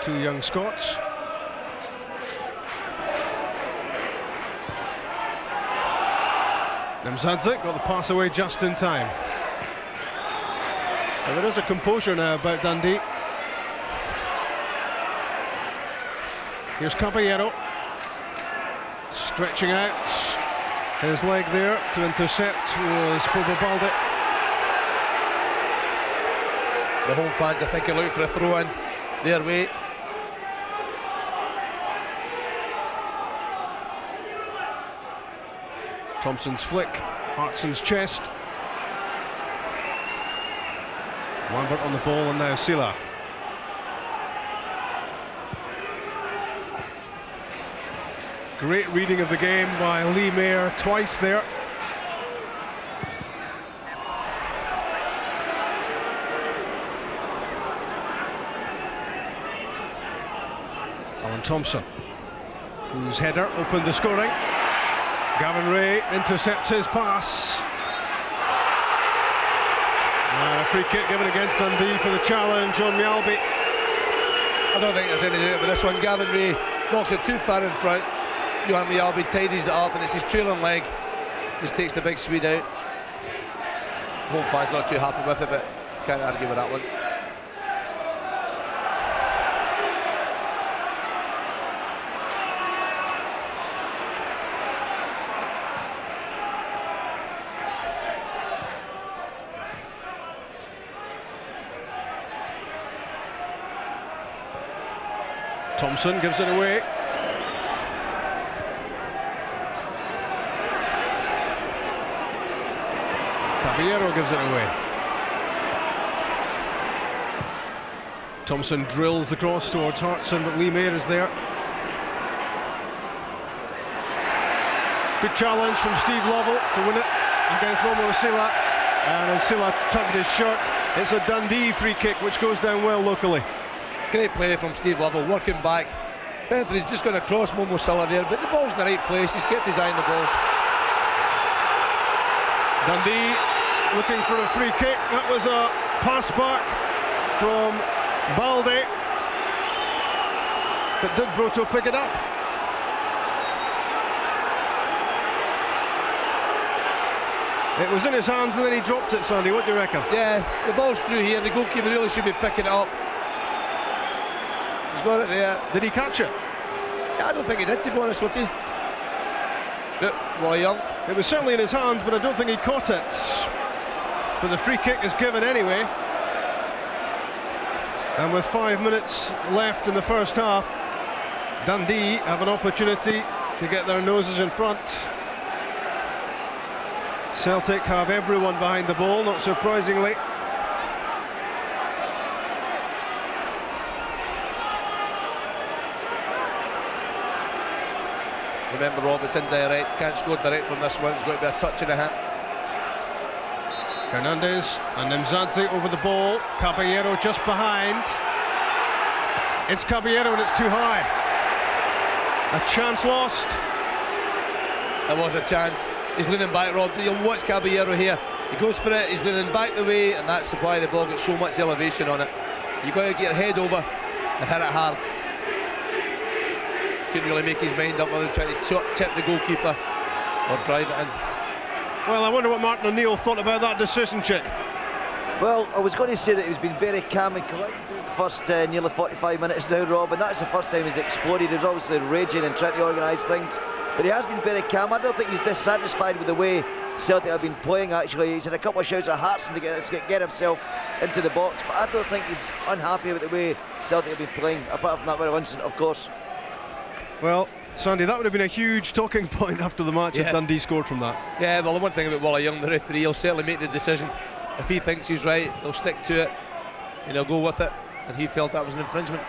two young Scots. Nemzadzik got the pass away just in time. Now there is a composure now about Dundee. Here's Caballero, stretching out his leg there to intercept was Bobo Baldé. The home fans, I think, are looking for a throw-in their way. Thompson's flick, Hartson's chest. Lambert on the ball, and now Silla. Great reading of the game by Lee Mayer, twice there. Alan Thompson, whose header opened the scoring. Gavin Ray intercepts his pass. And a free kick given against Dundee for the challenge on Mjällby. I don't think there's anything to it with this one. Gavin Ray knocks it too far in front. Johan Mjällby tidies it up, and it's his trailing leg. Just takes the big Swede out. Home fans not too happy with it, but can't argue with that one. Thompson gives it away. Caballero gives it away. Thompson drills the cross towards Hartson, but Lee Mayer is there. Good challenge from Steve Lovell to win it against Momo Silla, and as Silla tugged his shirt, it's a Dundee free kick which goes down well locally. Great play from Steve Lovell, working back. Fenfrey's just going to cross Momo Silla there, but the ball's in the right place. He's kept his eye on the ball. Dundee looking for a free kick. That was a pass back from Baldé, but did Broto pick it up? It was in his hands and then he dropped it, Sandy. What do you reckon? Yeah, the ball's through here. The goalkeeper really should be picking it up. He's got it there. Did he catch it? Yeah, I don't think he did, to be honest with you. But Wally Young. It was certainly in his hands, but I don't think he caught it. But the free kick is given anyway. And with 5 minutes left in the first half, Dundee have an opportunity to get their noses in front. Celtic have everyone behind the ball, not surprisingly. Remember, Rob, it's indirect, can't score direct from this one, it's got to be a touch and a hit. Hernandez and Mzadze over the ball, Caballero just behind. It's Caballero and it's too high. A chance lost. There was a chance. He's leaning back, Rob. You'll watch Caballero here. He goes for it, he's leaning back the way, and that's why the ball gets so much elevation on it. You've got to get your head over and hit it hard. Couldn't really make his mind up whether he's trying to tip the goalkeeper or drive it in. Well, I wonder what Martin O'Neill thought about that decision, Chick. Well, I was going to say that he's been very calm and collected the first nearly 45 minutes now, Rob, and that's the first time he's exploded. He was obviously raging and trying to organise things, but he has been very calm. I don't think he's dissatisfied with the way Celtic have been playing, actually. He's had a couple of shouts at Hartson to get himself into the box, but I don't think he's unhappy with the way Celtic have been playing, apart from that one incident, of course. Well, Sandy, that would have been a huge talking point after the match if Dundee scored from that. Yeah, well, the one thing about Wally Young, the referee, he'll certainly make the decision. If he thinks he's right, he'll stick to it and he'll go with it, and he felt that was an infringement.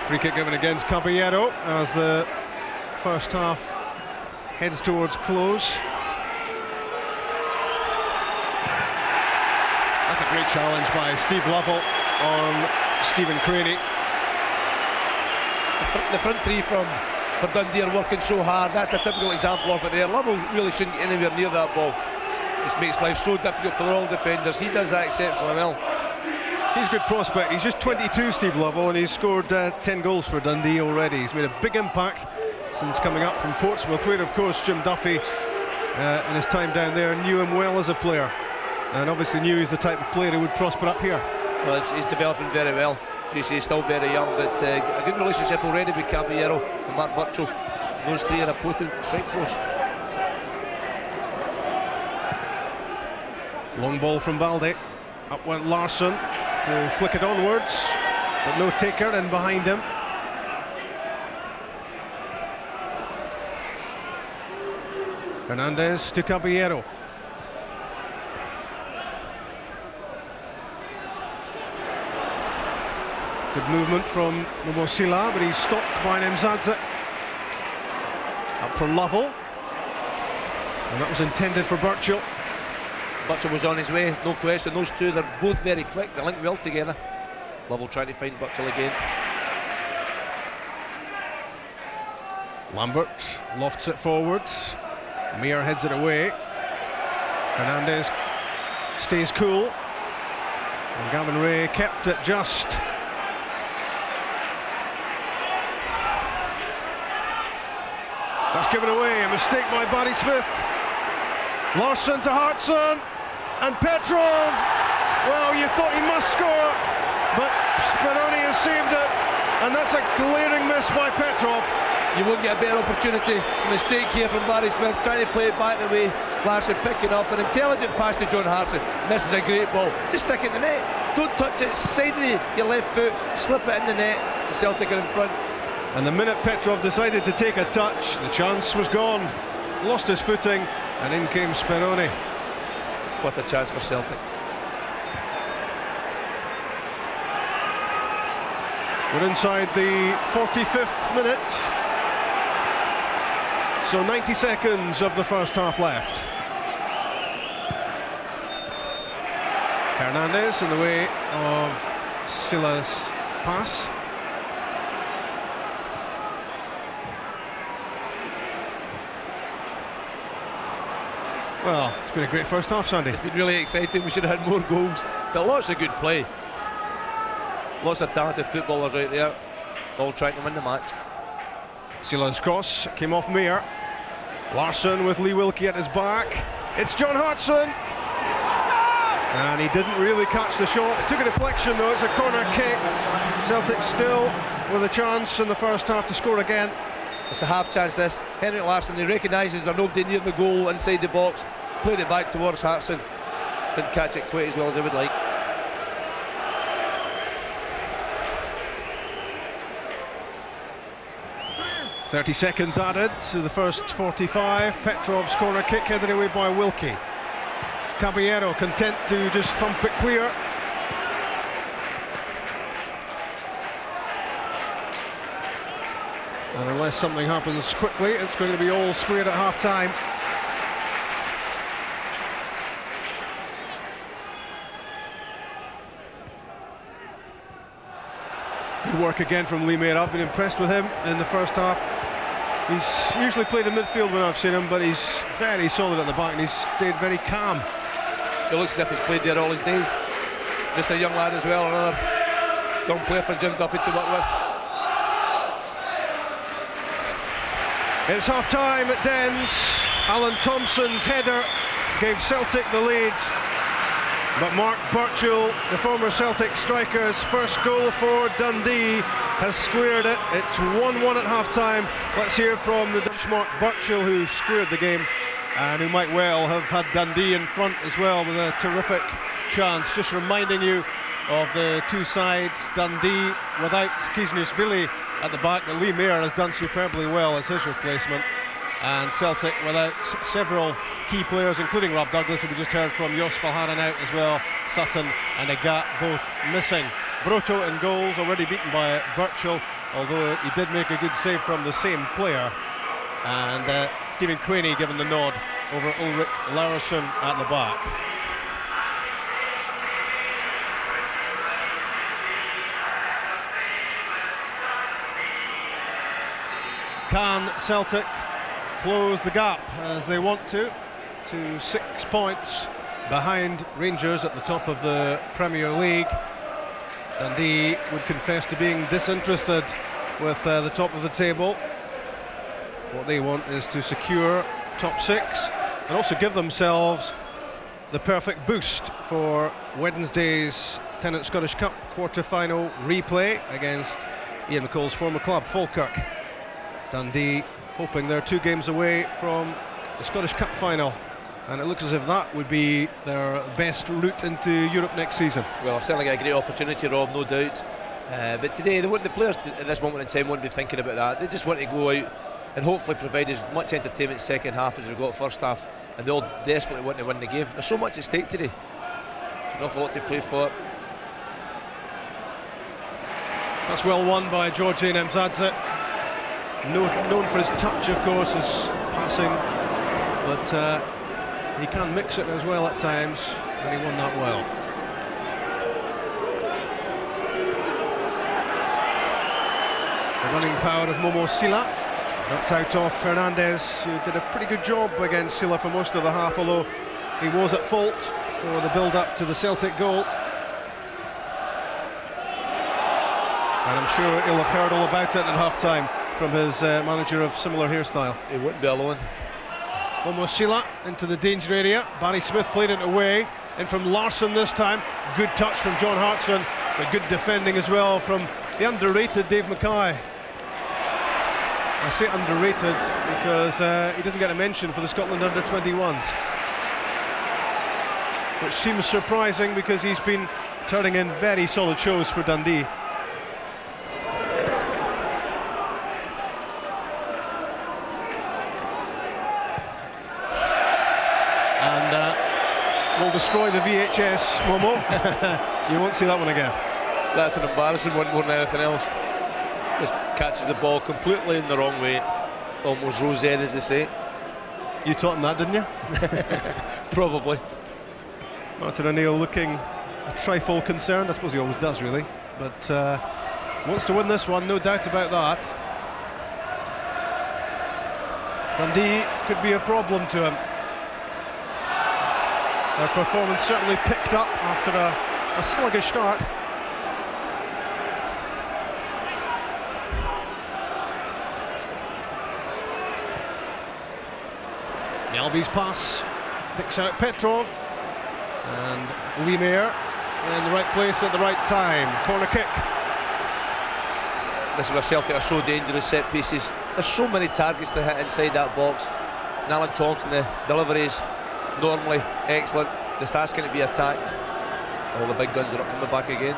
Free kick given against Caballero as the first half heads towards close. That's a great challenge by Steve Lovell on Stephen Craney. The front three for Dundee are working so hard. That's a typical example of it there. Lovell really shouldn't get anywhere near that ball. This makes life so difficult for all defenders. He does that exceptionally well. He's a good prospect. He's just 22, Steve Lovell, and he's scored 10 goals for Dundee already. He's made a big impact since coming up from Portsmouth, where, of course, Jim Duffy, in his time down there, knew him well as a player, and obviously knew he's the type of player who would prosper up here. Well, he's developing very well. As you say, he's still very young, but a good relationship already with Caballero and Mark Burchill. Those three are a potent strike force. Long ball from Balde. Up went Larsson to flick it onwards, but no taker in behind him. Hernandez to Caballero. Good movement from Momosila, but he's stopped by Mzadze. Up for Lovell, and that was intended for Burchill. Burchill was on his way, no question. Those two, they're both very quick, they link well together. Lovell trying to find Burchill again. Lambert lofts it forwards. Meir heads it away. Hernandez stays cool. And Gavin Ray kept it just. That's given away, a mistake by Barry Smith. Larsson to Hartson, and Petrov. Well, you thought he must score, but Speroni has saved it, and that's a glaring miss by Petrov. You won't get a better opportunity. It's a mistake here from Barry Smith, trying to play it back the way. Larsson picking up an intelligent pass to John Hartson. This is a great ball. Just stick it in the net. Don't touch it. Side of your left foot. Slip it in the net. The Celtic are in front. And the minute Petrov decided to take a touch, the chance was gone. Lost his footing, and in came Speroni. What a chance for Celtic. We're inside the 45th minute. So 90 seconds of the first half left. Hernandez in the way of Sila's pass. Well, it's been a great first half, Sandy. It's been really exciting. We should have had more goals, but lots of good play. Lots of talented footballers out there. all trying to win the match. Sila's cross came off Mayer. Larsson with Lee Wilkie at his back. It's John Hartson. And he didn't really catch the shot. It took a deflection though, it's a corner kick. Celtic still with a chance in the first half to score again. It's a half chance this. Henrik Larsson, he recognises there's nobody near the goal inside the box. Played it back towards Hartson. Didn't catch it quite as well as they would like. .30 seconds added to the first 45. Petrov's corner kick headed away by Wilkie. Caballero content to just thump it clear. And unless something happens quickly, it's going to be all squared at half-time. Good work again from Lee Mayer. I've been impressed with him in the first half. He's usually played in midfield when I've seen him, but he's very solid at the back and he's stayed very calm. It looks as if he's played there all his days. Just a young lad as well, another young player for Jim Duffy to work with. It's half-time at Dens. Alan Thompson's header gave Celtic the lead. But Mark Burchill, the former Celtic striker's first goal for Dundee, has squared it. It's 1-1 at half-time. Let's hear from the Dutch Mark Burchill, who squared the game and who might well have had Dundee in front as well with a terrific chance. Just reminding you of the two sides. Dundee without Kiznisvili at the back, but Lee Mayer has done superbly well as his replacement. And Celtic without several key players, including Rob Douglas, who we just heard from. Jos Valhaeren out as well. Sutton and Agat both missing. Broto in goals, already beaten by Burchill, although he did make a good save from the same player. And Stephen Quaney given the nod over Ulrich Larsson at the back. Can Celtic close the gap as they want to 6 points behind Rangers at the top of the Premier League? Dundee would confess to being disinterested with the top of the table. What they want is to secure top 6 and also give themselves the perfect boost for Wednesday's Tennant Scottish Cup quarter-final replay against Ian McCall's former club, Falkirk. Dundee hoping they're 2 games away from the Scottish Cup final, and it looks as if that would be their best route into Europe next season. Well, I've certainly got a great opportunity, Rob, no doubt. But today, the players at this moment in time won't be thinking about that. They just want to go out and hopefully provide as much entertainment second half as we've got first half, and they all desperately want to win the game. There's so much at stake today. There's an awful lot to play for. That's well won by Georgi Nemzadze. Known for his touch, of course, his passing, but he can mix it as well at times, and he won that well. The running power of Momo Sila. That's out off Fernandez, who did a pretty good job against Sila for most of the half, although he was at fault for the build-up to the Celtic goal. And I'm sure he'll have heard all about it at half-time from his manager of similar hairstyle. He wouldn't be alone. Momo Sila into the danger area. Barry Smith played it away. In from Larsson this time. Good touch from John Hartson, but good defending as well from the underrated Dave Mackay. I say underrated because he doesn't get a mention for the Scotland under-21s, which seems surprising because he's been turning in very solid shows for Dundee. Will destroy the VHS, Momo. You won't see that one again. That's an embarrassing one more than anything else. Just catches the ball completely in the wrong way. Almost rose-ed, as they say. You taught him that, didn't you? Probably. Martin O'Neill looking a trifle concerned. I suppose he always does, really. But wants to win this one, no doubt about that. Dundee could be a problem to him. Their performance certainly picked up after a sluggish start. Nelby's pass picks out Petrov, and Lemire in the right place at the right time. Corner kick. This is where Celtic are so dangerous, set pieces. There's so many targets to hit inside that box. And Alan Thompson, the delivery is normally excellent, just asking to be attacked. All the big guns are up from the back again.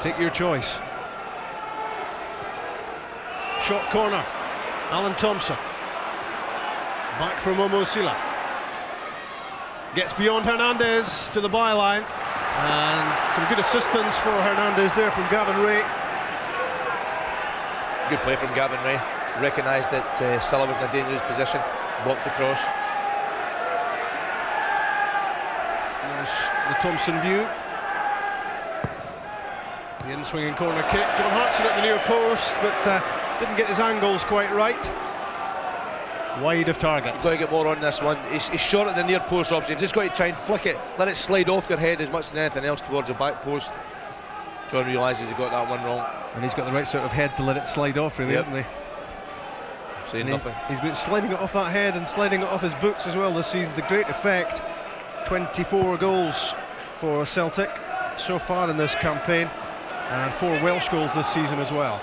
Take your choice. Short corner. Alan Thompson. Back from Momo Sila. Gets beyond Hernandez to the byline. And some good assistance for Hernandez there from Gavin Ray. Good play from Gavin Ray. Recognised that Silla was in a dangerous position. Blocked the cross. There's the Thompson view. The in-swinging corner kick. John Hartson at the near post, but didn't get his angles quite right. Wide of target. You've got to get more on this one. He's short at the near post, Rob. So you've just got to try and flick it, let it slide off your head as much as anything else towards the back post. John realises he got that one wrong. And he's got the right sort of head to let it slide off, really, hasn't he? Saying nothing. He's been sliding it off that head and sliding it off his boots as well this season to great effect. 24 goals for Celtic so far in this campaign, and 4 Welsh goals this season as well.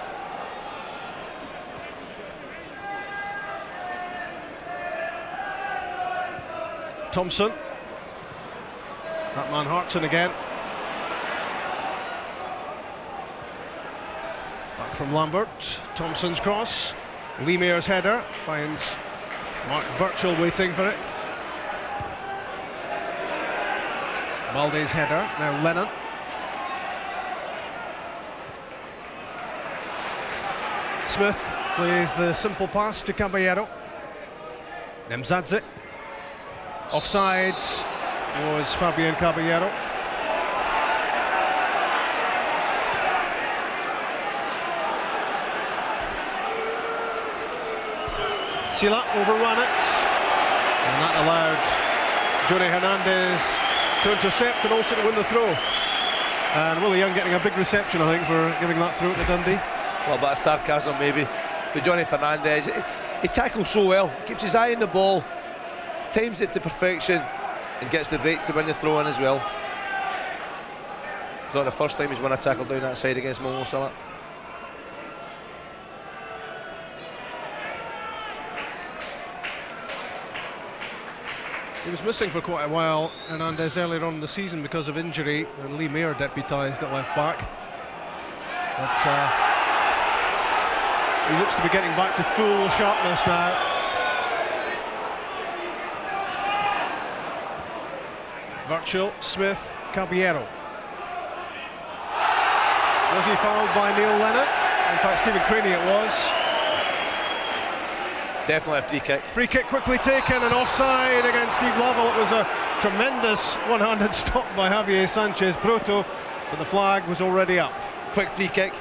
Thompson. That man Hartson again. Back from Lambert. Thompson's cross. Lemire's header finds Mark Birchall waiting for it. Balde's header, now Lennon. Smith plays the simple pass to Caballero. Nemzadze. Offside was Fabian Caballero. Sila overran it, and that allowed Johnny Hernandez to intercept and also to win the throw. And Willie Young getting a big reception, I think, for giving that throw to Dundee. A little bit of sarcasm maybe, but Johnny Fernandez, he tackles so well, keeps his eye on the ball, times it to perfection, and gets the break to win the throw in as well. It's not the first time he's won a tackle down that side against Momo Silla. He was missing for quite a while, Hernandez, earlier on in the season because of injury, and Lemire deputised at left back. But he looks to be getting back to full sharpness now. Birchall, Smith, Caballero. Was he fouled by Neil Lennon? In fact, Stephen Craney it was. Definitely a free kick. Free kick quickly taken and offside against Steve Lovell. It was a tremendous one-handed stop by Javier Sanchez Broto, but the flag was already up. Quick free kick.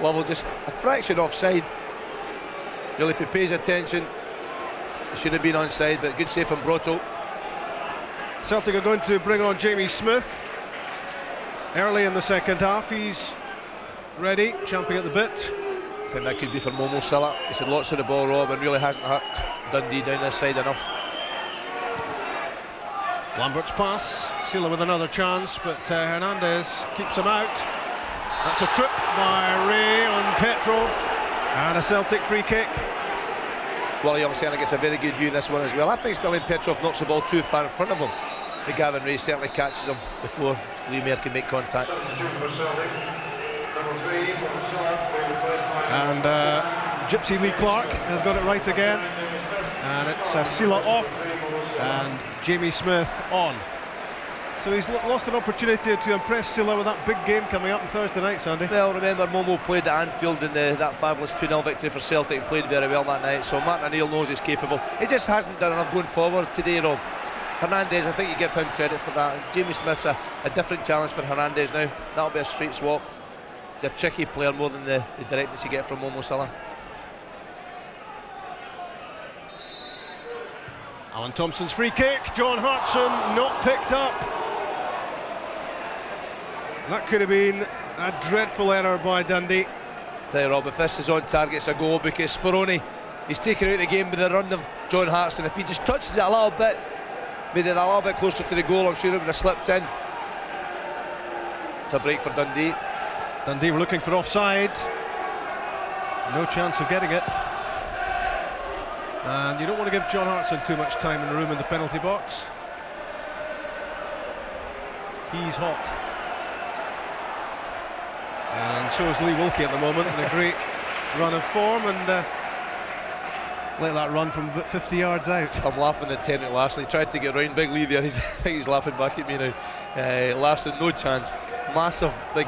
Lovell just a fraction offside. Really, if he pays attention, he should have been onside, but good save from Broto. Celtic are going to bring on Jamie Smith early in the second half. He's ready, champing at the bit. I think that could be for Momo Silla. He's had lots of the ball, Rob, and really hasn't hurt Dundee down this side enough. Lambert's pass, Sila with another chance, but Hernandez keeps him out. That's a trip by Ray on Petrov, and a Celtic free kick. Well, Young certainly gets a very good view of this one as well. I think still Petrov knocks the ball too far in front of him, but Gavin Ray certainly catches him before Lemire can make contact. And Gypsy Lee Clark has got it right again, and it's Sila off and Jamie Smith on. So he's lost an opportunity to impress Sila with that big game coming up on Thursday night, Sandy. Well, remember Momo played at Anfield in that fabulous 2-0 victory for Celtic and played very well that night, so Martin O'Neill knows he's capable. He just hasn't done enough going forward today, Rob. Hernandez, I think you give him credit for that. Jamie Smith's a different challenge for Hernandez now. That'll be a straight swap. He's a tricky player more than the directness you get from Momo Silla. Alan Thompson's free kick, John Hartson not picked up. That could have been a dreadful error by Dundee. Tell you, Rob, if this is on target, it's a goal, because Speroni He's taken out the game with the run of John Hartson. If he just touches it a little bit, made it a little bit closer to the goal, I'm sure it would have slipped in. It's a break for Dundee. Dundee were looking for offside. No chance of getting it. And you don't want to give John Hartson too much time in the room in the penalty box. He's hot. And so is Lee Wilkie at the moment in a great run of form, and let that run from 50 yards out. I'm laughing at Terry Larson. He tried to get round Big Lee there. I think he's laughing back at me now. Larson, no chance. Massive big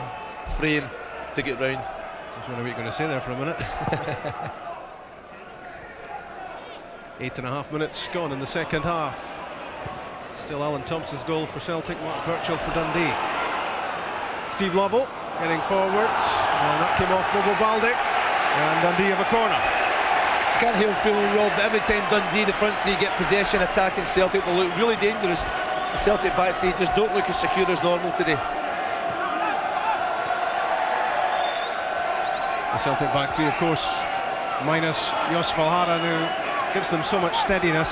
frame to get round. I was wondering what you were going to say there for a minute. 8.5 minutes gone in the second half. Still Alan Thompson's goal for Celtic, Mark Burchill for Dundee. Steve Lovell getting forward, and that came off Bobo Baldic, and Dundee have a corner. I can't help feeling robbed. Every time Dundee, the front three, get possession attacking Celtic, they look really dangerous. The Celtic back three just don't look as secure as normal today. The Celtic back three, of course, minus Jos Valhara, who gives them so much steadiness.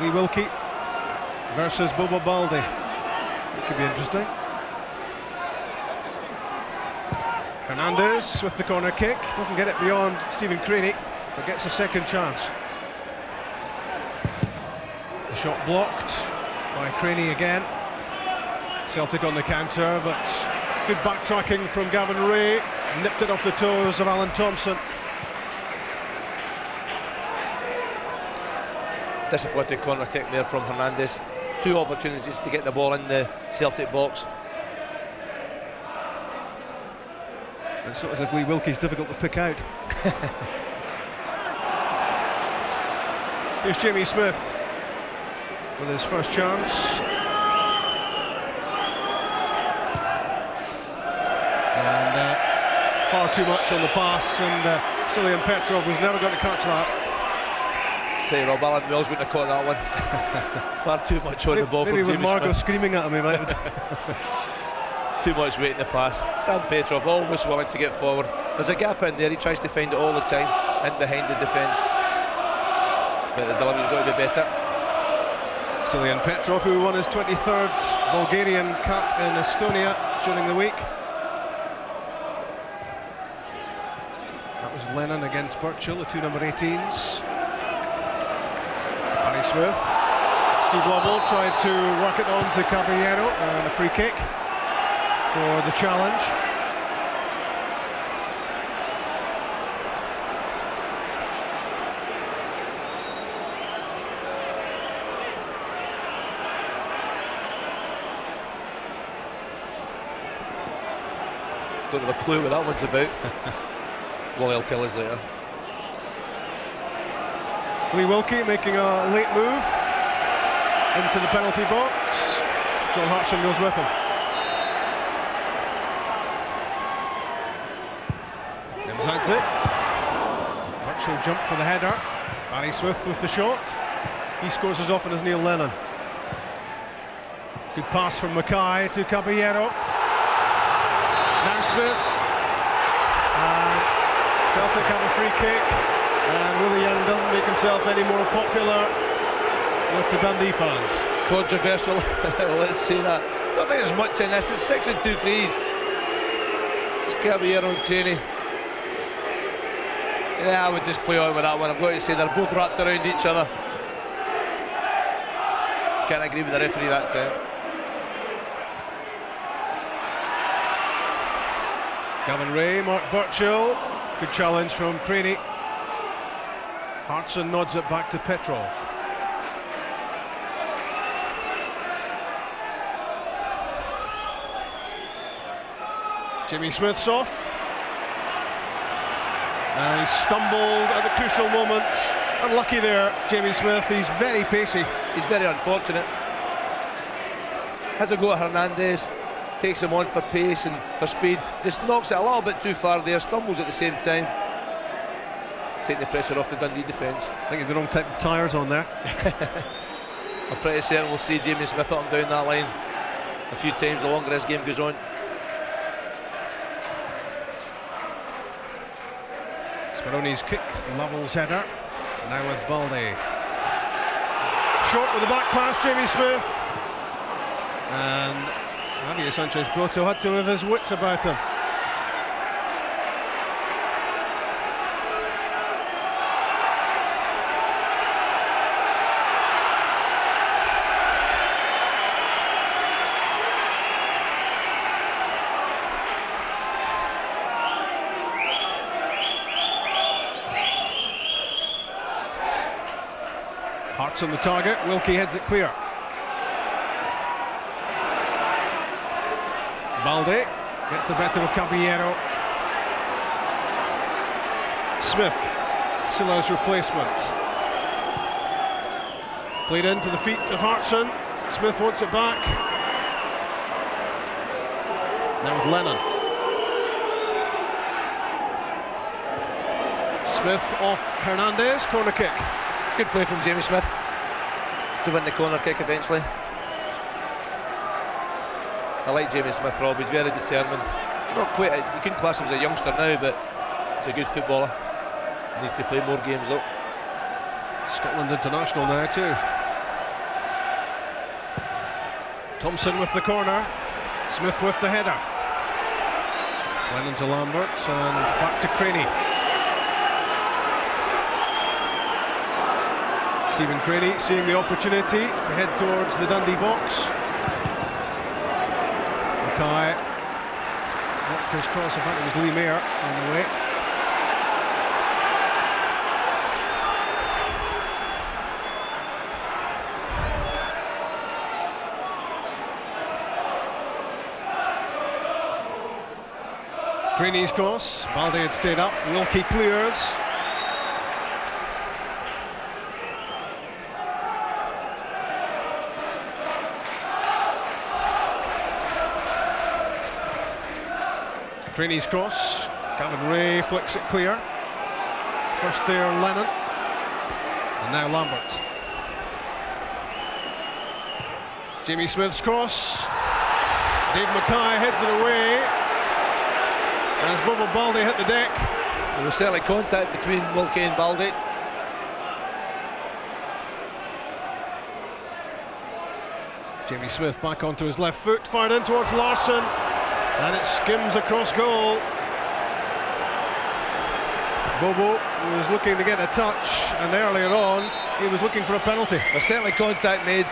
Lee Wilkie versus Bobo Baldi. It could be interesting. Fernandez with the corner kick, doesn't get it beyond Stephen Craney, but gets a second chance. The shot blocked by Craney again. Celtic on the counter, but good backtracking from Gavin Ray, nipped it off the toes of Alan Thompson. Disappointing corner kick there from Hernandez. Two opportunities to get the ball in the Celtic box. It's not as if Lee Wilkie's difficult to pick out. Here's Jamie Smith with his first chance. And far too much on the pass, and Stilian Petrov was never going to catch that. Tell you, Rob, Alan Mills wouldn't have caught that one. Far too much on the ball from Jamie Smith. Maybe with Margot screaming at him, he might have. Too much weight in the pass. Stan Petrov always willing to get forward. There's a gap in there, he tries to find it all the time, in behind the defence. But the delivery's got to be better. Stilian Petrov, who won his 23rd Bulgarian cap in Estonia during the week. That was Lennon against Burchill, the two number 18s. Barry Smith. Steve Lovell tried to work it on to Caballero, and a free kick for the challenge. Don't have a clue what that one's about. Well, he'll tell us later. Lee Wilkie making a late move into the penalty box. John Hartson goes with him. That's it. Burchill jump for the header. Barry Smith with the shot. He scores as often as Neil Lennon. Good pass from Mackay to Caballero. Now Smith. And Celtic have a free kick. And Willie Young doesn't make himself any more popular with the Dundee fans. Controversial. Let's see that. Don't think there's much in this. It's 6 and 2 threes. It's Caballero and Craney. Yeah, I would just play on with that one. I've got to say they're both wrapped around each other. Can't agree with the referee that time. Gavin Ray, Mark Burchill. Good challenge from Craney. Hartson nods it back to Petrov. Jimmy Smith's off. And he stumbled at the crucial moment. Unlucky there, Jamie Smith. He's very pacey. He's very unfortunate. Has a go at Hernandez, takes him on for pace and for speed. Just knocks it a little bit too far there, stumbles at the same time. Taking the pressure off the Dundee defence. I think he had the wrong type of tyres on there. I'm pretty certain we'll see Jamie Smith up and down that line a few times the longer this game goes on. Speroni's kick, Lovell's header. Now with Balde. Short with the back pass, Jamie Smith. And Javier Sanchez-Broto had to have his wits about him. Hearts on the target, Wilkie heads it clear. Balde gets the better of Caballero. Smith, Silla's replacement. Played into the feet of Hartson. Smith wants it back. Now with Lennon. Smith off Hernandez, corner kick. Good play from Jamie Smith to win the corner kick eventually. I like Jamie Smith, Rob. He's very determined. Not quite, you couldn't class him as a youngster now, but he's a good footballer. He needs to play more games though. Scotland international now too. Thompson with the corner. Smith with the header. Lennon to Lambert and back to Craney. Stephen Craney seeing the opportunity to head towards the Dundee box. Mackay knocked his cross, in fact it was Lee Mayer on the way. Craney's cross, Balde had stayed up, Wilkie clears. Craney's cross, Gavin Ray flicks it clear. First there Lennon, and now Lambert. Jamie Smith's cross, Dave Mackay heads it away as Bobo Balde hit the deck. There was certainly contact between Wilkie and Balde. Jamie Smith back onto his left foot, fired in towards Larsson. And it skims across goal. Bobo was looking to get a touch, and earlier on he was looking for a penalty. There's certainly contact made.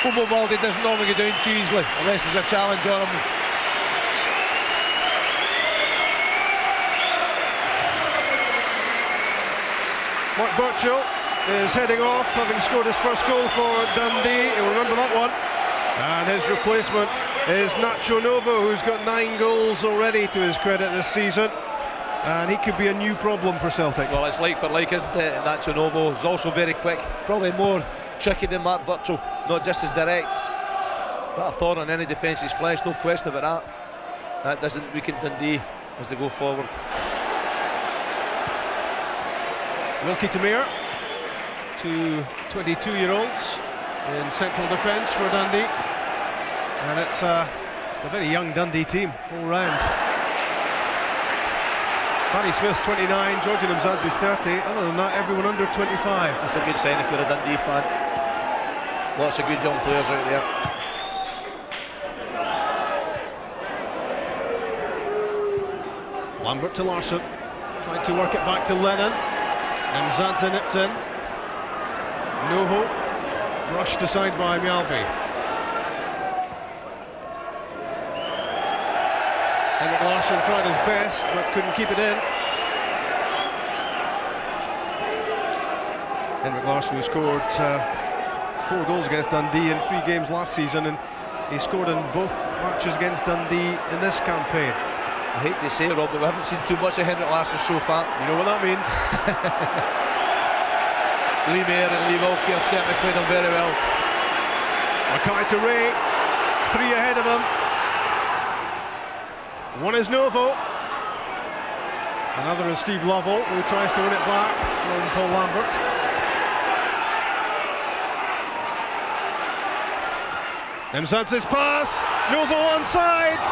Bobo Balde doesn't normally go down too easily unless there's a challenge on him. Mark Burchill is heading off, having scored his first goal for Dundee. You'll remember that one. And his replacement is Nacho Novo, who's got 9 goals already to his credit this season. And he could be a new problem for Celtic. Well, it's like for like, isn't it? Nacho Novo is also very quick, probably more tricky than Mark Burchill, not just as direct, but a thorn on any defence's flesh, no question about that. That doesn't weaken Dundee as they go forward. Wilkie to Mayer, 2 22-year-olds in central defence for Dundee. And it's a very young Dundee team all round. Barry Smith's 29, Georgian Mzadze's 30. Other than that, everyone under 25. That's a good sign if you're a Dundee fan. Lots of good young players out there. Lambert to Larsson, trying to work it back to Lennon. Mzadze nipped in. Novo brushed aside by Mjalby. Henrik Larsson tried his best but couldn't keep it in. Henrik Larsson, who scored 4 goals against Dundee in 3 games last season, and he scored in both matches against Dundee in this campaign. I hate to say it, Rob, but we haven't seen too much of Henrik Larsson so far. You know what that means. Lee Mayer and Lee Wilkie have certainly played him very well. Mackay to Ray, 3 ahead of him. One is Novo. Another is Steve Lovell, who tries to win it back from Paul Lambert. Mzadze's pass, Novo onside.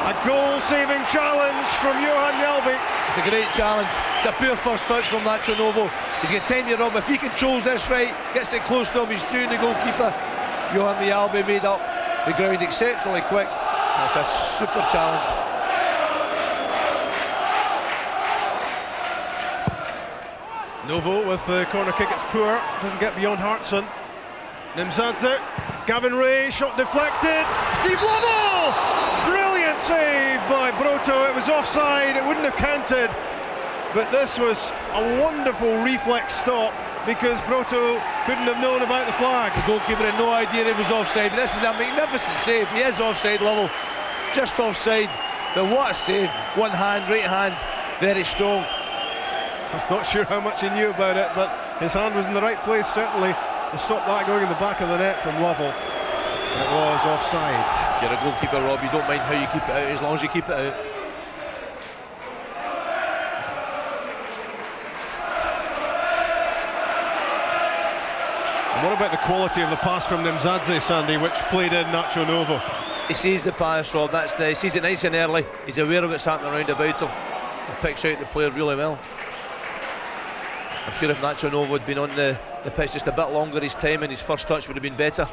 A Goal-saving challenge from Johan Jelby. It's a great challenge. It's a poor first touch from Nacho Novo. He's got time to rub. If he controls this right, gets it close to him, he's doing the goalkeeper. Johan Jelby made up the ground exceptionally quick. That's a super challenge. Novo with the corner kick, it's poor, doesn't get beyond Hartson. Nimzadze, Gavin Ray, shot deflected, Steve Lovell! Brilliant save by Broto, it was offside, it wouldn't have counted, but this was a wonderful reflex stop because Broto couldn't have known about the flag. The goalkeeper had no idea it was offside, but this is a magnificent save. He is offside, Lovell, just offside, but what a save. One hand, right hand, very strong. I'm not sure how much he knew about it, but his hand was in the right place, certainly, to stop that going in the back of the net from Lovell. It was offside. If you're a goalkeeper, Rob, you don't mind how you keep it out, as long as you keep it out. And what about the quality of the pass from Nimzadze, Sandy, which played in Nacho Novo? He sees the pass, Rob, he sees it nice and early. He's aware of what's happening around about him. He picks out the player really well. I'm sure if Nacho Novo had been on the pitch just a bit longer, his time and his first touch would have been better.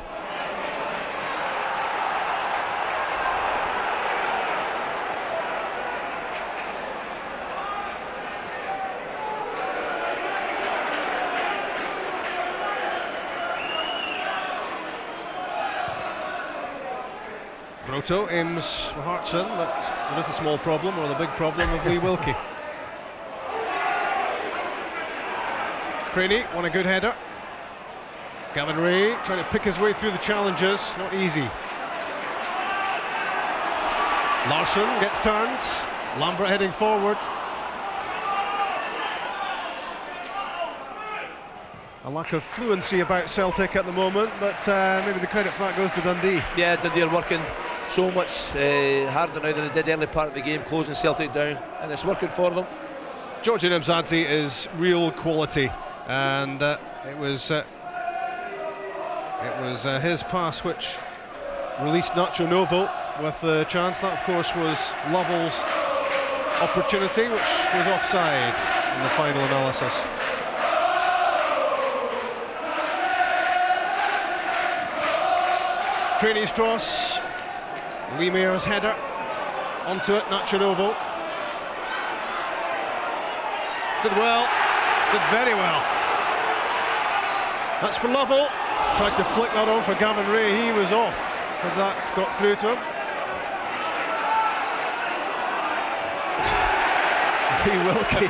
Broto aims for Hartson, but there is a small problem, or the big problem, of Lee Wilkie. Craney won a good header. Gavin Ray trying to pick his way through the challenges, not easy. Larsson gets turned, Lambert heading forward. A lack of fluency about Celtic at the moment, but maybe the credit for that goes to Dundee. Yeah, Dundee are working so much harder now than they did early part of the game, closing Celtic down, and it's working for them. Georgi Nimzadze is real quality, and it was his pass which released Nacho Novo with the chance. That, of course, was Lovell's opportunity, which was offside in the final analysis. Craney's cross, Lee Mayer's header onto it, Nacho Novo. Did well, did very well. That's for Lovell. Tried to flick that on for Gavin Ray, he was off, but that got through to him. Lee Wilkie.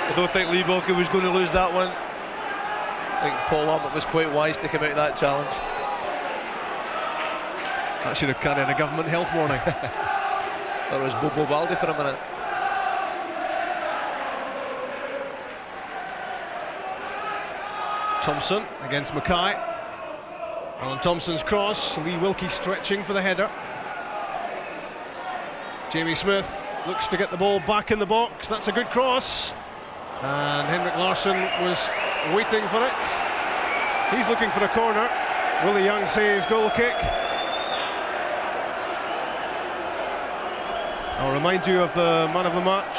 I don't think Lee Wilkie was going to lose that one. I think Paul Lambert was quite wise to come out of that challenge. That should have carried a government health warning. That was Bobo Baldi for a minute. Thompson against Mackay. Alan Thompson's cross, Lee Wilkie stretching for the header. Jamie Smith looks to get the ball back in the box, that's a good cross. And Henrik Larsson was waiting for it. He's looking for a corner. Willie Young says goal kick. I'll remind you of the man of the match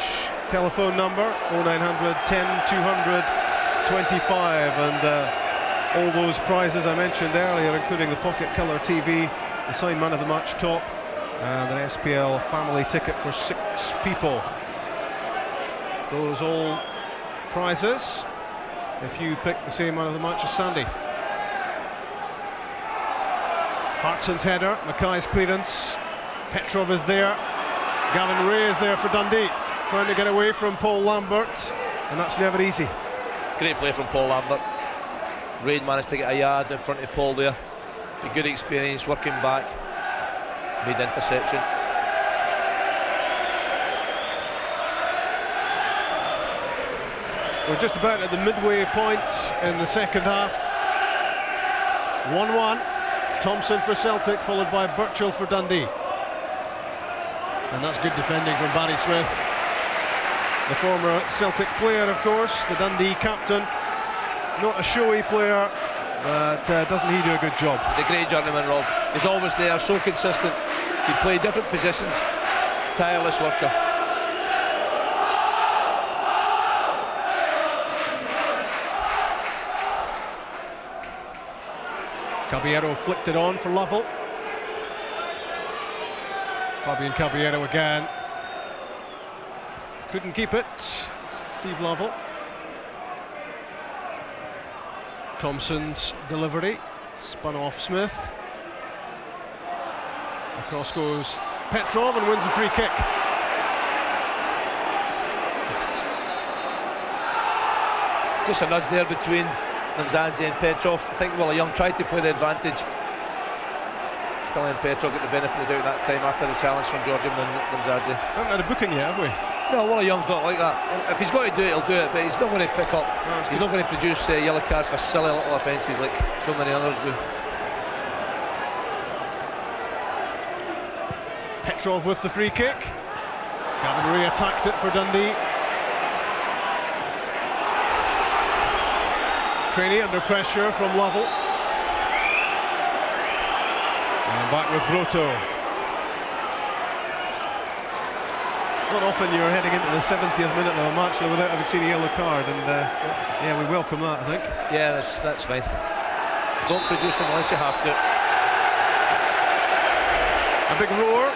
telephone number, 0900 10 200 25, and all those prizes I mentioned earlier, including the pocket colour TV, the signed man of the match top, and an SPL family ticket for 6 people. Those all prizes if you pick the same man of the match as Sandy. Hartson's header, Mackay's clearance, Petrov is there, Gavin Ray is there for Dundee, trying to get away from Paul Lambert, and that's never easy. Great play from Paul Lambert. Ray managed to get a yard in front of Paul there. A good experience working back. Made interception. We're just about at the midway point in the second half. 1-1. Thompson for Celtic, followed by Burchill for Dundee. And that's good defending from Barry Smith, the former Celtic player, of course, the Dundee captain. Not a showy player, but doesn't he do a good job? He's a great journeyman, Rob. He's always there, so consistent. He played different positions. Tireless worker. Caballero flicked it on for Lovell. Fabian Caballero again. Couldn't keep it. Steve Lovell. Thompson's delivery. Spun off Smith. Across goes Petrov and wins a free kick. Just a nudge there between Namzadze and Petrov. I think Willie Young tried to play the advantage. Still in Petrov get the benefit of the doubt that time after the challenge from Georgian Namzadze. We haven't had a booking yet, have we? No, Willie Young's not like that. If he's got to do it, he'll do it, but he's not going to pick up. No, he's not going to produce yellow cards for silly little offences like so many others do. Petrov with the free kick. Gavin Ray attacked it for Dundee. Craney under pressure from Lovell. And back with Broto. Not often you're heading into the 70th minute of a match without having seen a yellow card, and yeah, we welcome that, I think. Yeah, that's fine. Don't produce them unless you have to. A big roar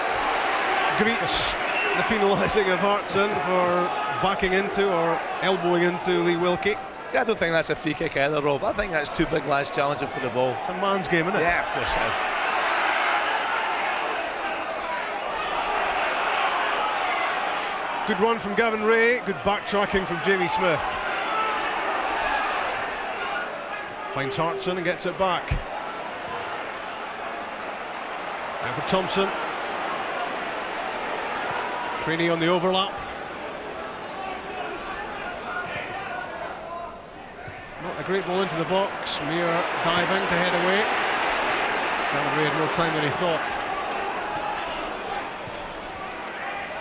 greets the penalising of Hartson for backing into or elbowing into Lee Wilkie. See, I don't think that's a free kick either, Rob. I think that's two big lads challenging for the ball. It's a man's game, isn't it? Yeah, of course it is. Good run from Gavin Ray, good backtracking from Jamie Smith. Finds Hartson and gets it back. Now for Thompson. Craney on the overlap. Not a great ball into the box. Mere diving to head away. Gavin Ray had more time than he thought.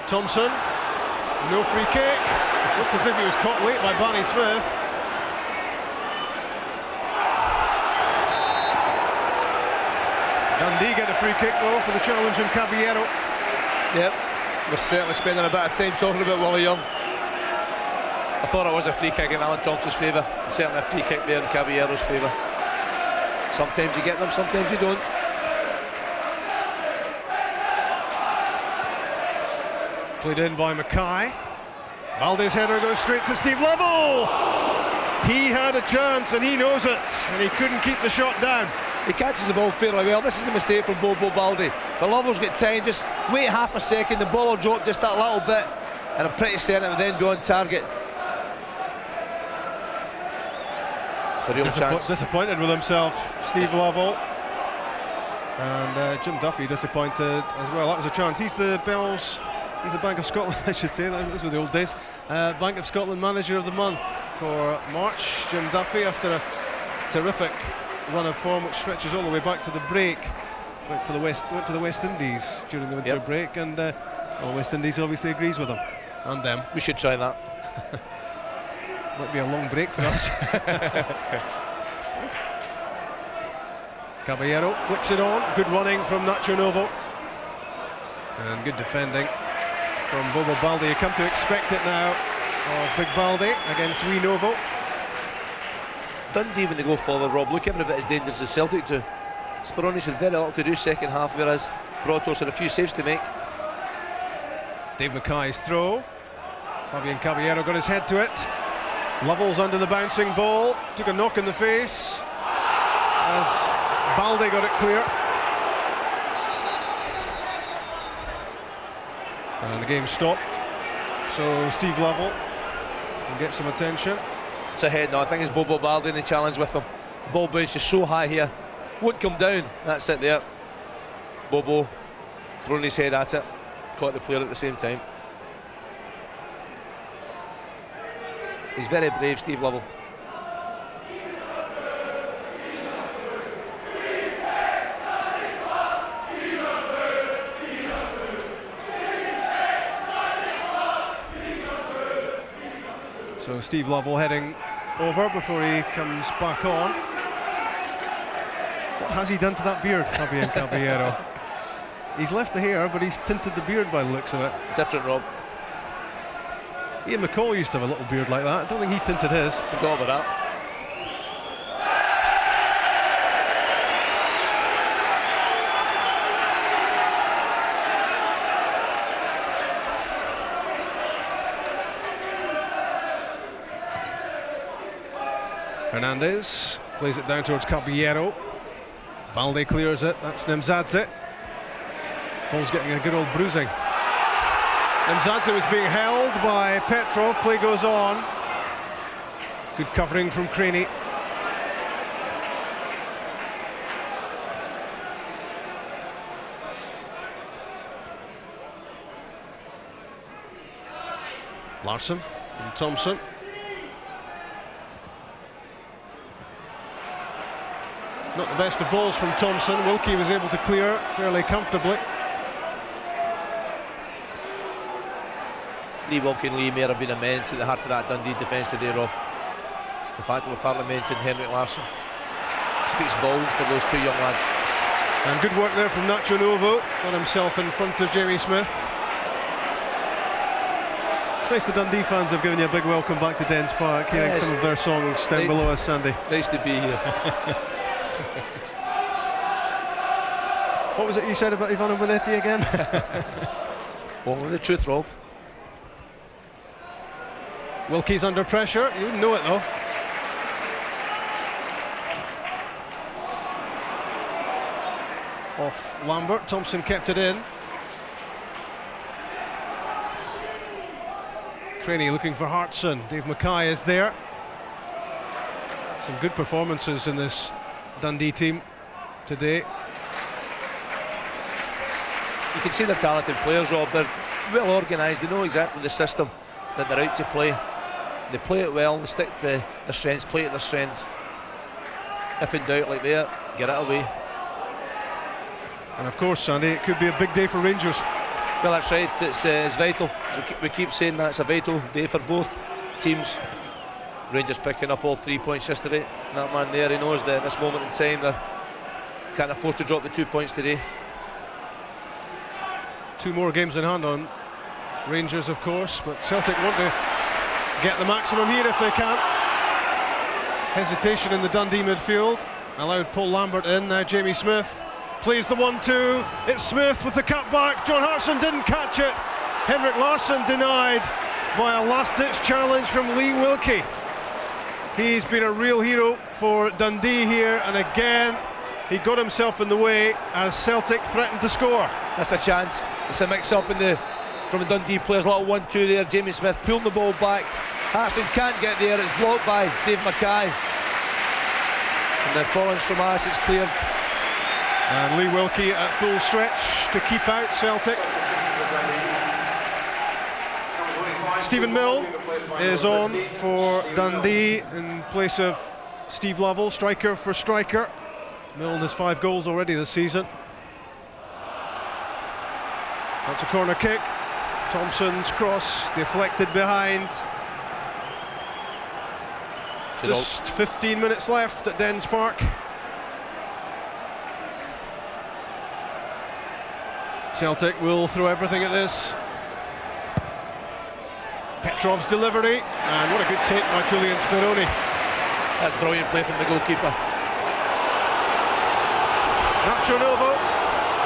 Thompson. No free kick. Looked as if he was caught late by Barney Smith. Dundee get a free kick though for the challenge from Caballero. Yep, we're certainly spending a bit of time talking about Willie Young. I thought it was a free kick in Alan Thompson's favour. Certainly a free kick there in Caballero's favour. Sometimes you get them, sometimes you don't. Played in by Mackay. Balde's header goes straight to Steve Lovell. He had a chance and he knows it, and he couldn't keep the shot down. He catches the ball fairly well. This is a mistake from Bobo Balde. But Lovell's got time, just wait half a second, the ball will drop just that little bit, and I'm pretty certain it will then be on target. It's a real chance. Disappointed with himself, Steve Lovell. And Jim Duffy disappointed as well. That was a chance. He's the Bank of Scotland, I should say. Those were the old days. Bank of Scotland Manager of the Month for March. Jim Duffy, after a terrific run of form which stretches all the way back to the break, went to the West Indies during the winter break, and West Indies obviously agrees with him and them. We should try that. Might be a long break for us. Caballero flicks it on. Good running from Nacho Novo, and good defending from Bobo Balde. You come to expect it now of Big Balde against wee Novo. Dundee, when they go forward, Rob, look every bit as dangerous as Celtic do. Speroni's had very little to do second half, whereas Brotos had a few saves to make. Dave Mackay's throw. Fabian Caballero got his head to it. Lovell's under the bouncing ball. Took a knock in the face as Balde got it clear. And the game stopped. So Steve Lovell can get some attention. It's ahead now. I think it's Bobo Balde in the challenge with him. The ball bounces so high here, won't come down. That's it there. Bobo throwing his head at it, caught the player at the same time. He's very brave, Steve Lovell. So Steve Lovell heading over before he comes back on. What has he done to that beard, Fabian Caballero? He's left the hair, but he's tinted the beard by the looks of it. Different, Rob. Ian McCall used to have a little beard like that. I don't think he tinted his. Forgot about that. Hernandez plays it down towards Caballero. Balde clears it. That's Nemzadze. Ball's getting a good old bruising. Nemzadze was being held by Petrov. Play goes on. Good covering from Craney. Larsson and Thompson. Not the best of balls from Thompson. Wilkie was able to clear fairly comfortably. Lee Wilkie and Lee may have been immense at the heart of that Dundee defence today, Rob. The fact that we've hardly mentioned Henrik Larsson speaks volumes for those two young lads. And good work there from Nacho Novo. Got himself in front of Jamie Smith. It's nice the Dundee fans have given you a big welcome back to Dens Park, hearing some of their songs down below us, Sandy. Nice to be here. What was it you said about Ivano Bonetti again? Only the truth, Rob. Wilkie's under pressure. You wouldn't know it though. Off Lambert. Thompson kept it in. Craney looking for Hartson. Dave Mackay is there. Some good performances in this Dundee team today. You can see they're talented players, Rob. They're well organised. They know exactly the system that they're out to play. They play it well. They stick to their strengths, play to their strengths. If in doubt, like there, get it away. And of course, Sandy, it could be a big day for Rangers. Well, that's right. It's vital. We keep saying that it's a vital day for both teams. Rangers picking up all 3 points yesterday. That man there, he knows that at this moment in time they can't afford to drop the 2 points today. 2 more games in hand on Rangers, of course, but Celtic want to get the maximum here if they can. Hesitation in the Dundee midfield. Allowed Paul Lambert in. Now Jamie Smith plays the 1-2. It's Smith with the cut back. John Hartson didn't catch it. Henrik Larsson denied by a last-ditch challenge from Lee Wilkie. He's been a real hero for Dundee here, and again he got himself in the way as Celtic threatened to score. That's a chance. It's a mix-up from the Dundee players. A little 1-2 there. Jamie Smith pulling the ball back. Hartson can't get there. It's blocked by Dave Mackay. And then following Stromas, it's cleared. And Lee Wilkie at full stretch to keep out Celtic. Stephen Milne is on for Dundee in place of Steve Lovell, striker for striker. Milne has 5 goals already this season. That's a corner kick. Thompson's cross deflected behind. Just 15 minutes left at Dens Park. Celtic will throw everything at this. Petrov's delivery, and what a good take by Julian Speroni. That's brilliant play from the goalkeeper. Nacho Novo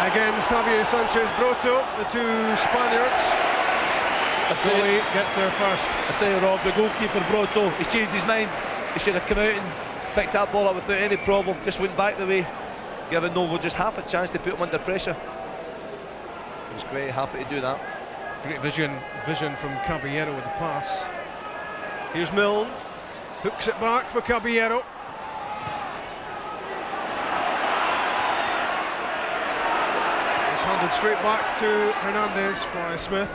against Javier Sanchez Broto, the 2 Spaniards. Goalie gets there first. I tell you, Rob, the goalkeeper Broto, he's changed his mind. He should have come out and picked that ball up without any problem. Just went back the way, giving Novo just half a chance to put him under pressure. He was quite happy to do that. Great vision from Caballero with the pass. Here's Milne, hooks it back for Caballero. It's handed straight back to Hernandez by Smith.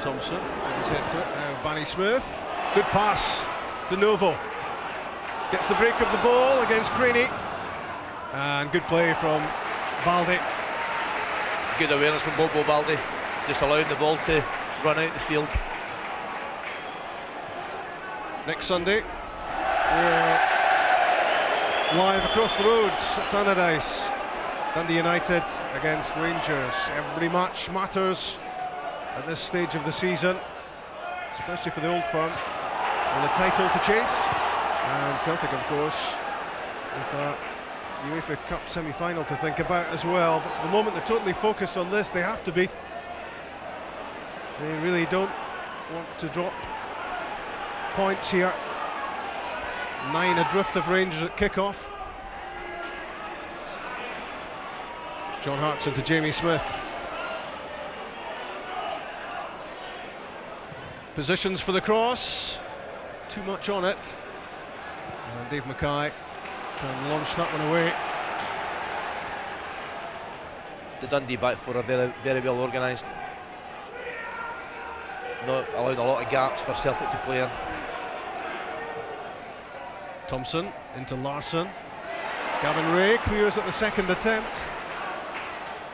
Thompson, he's hit to it. Now Barney Smith, good pass to Novo. Gets the break of the ball against Craney. And good play from Balde. Good awareness from Bobo Balde, just allowing the ball to run out the field. Next Sunday, we're live across the road at Tannadice. Dundee United against Rangers. Every match matters at this stage of the season, especially for the Old Firm, and a title to chase. And Celtic, of course, with a UEFA Cup semi-final to think about as well. But for the moment, they're totally focused on this. They have to be. They really don't want to drop points here. 9 adrift of Rangers at kick-off. John Hartson to Jamie Smith. Positions for the cross. Too much on it. And Dave Mackay can launch that one away. The Dundee back four are very well organised. Not allowing a lot of gaps for Celtic to play in. Thompson into Larsson. Gavin Ray clears at the second attempt.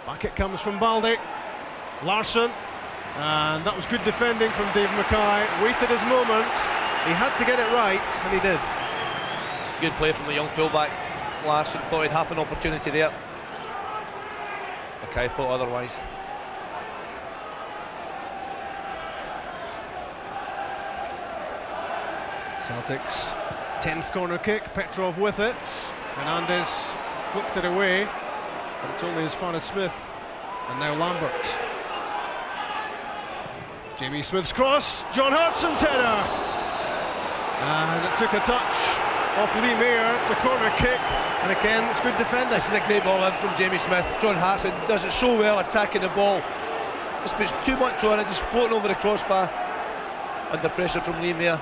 Back it comes from Baldy. Larsson, and that was good defending from Dave Mackay. Waited his moment. He had to get it right, and he did. Good play from the young fullback. Larsson thought he'd have an opportunity there. Mackay thought otherwise. Celtic's 10th corner kick, Petrov with it. Hernandez flicked it away, but it's only as far as Smith. And now Lambert. Jamie Smith's cross, John Hartson's header. And it took a touch off Lee Mayer. It's a corner kick, and again it's good defending. This is a great ball in from Jamie Smith. John Hartson does it so well, attacking the ball. Just puts too much on it, just floating over the crossbar. Under pressure from Lee Mayer.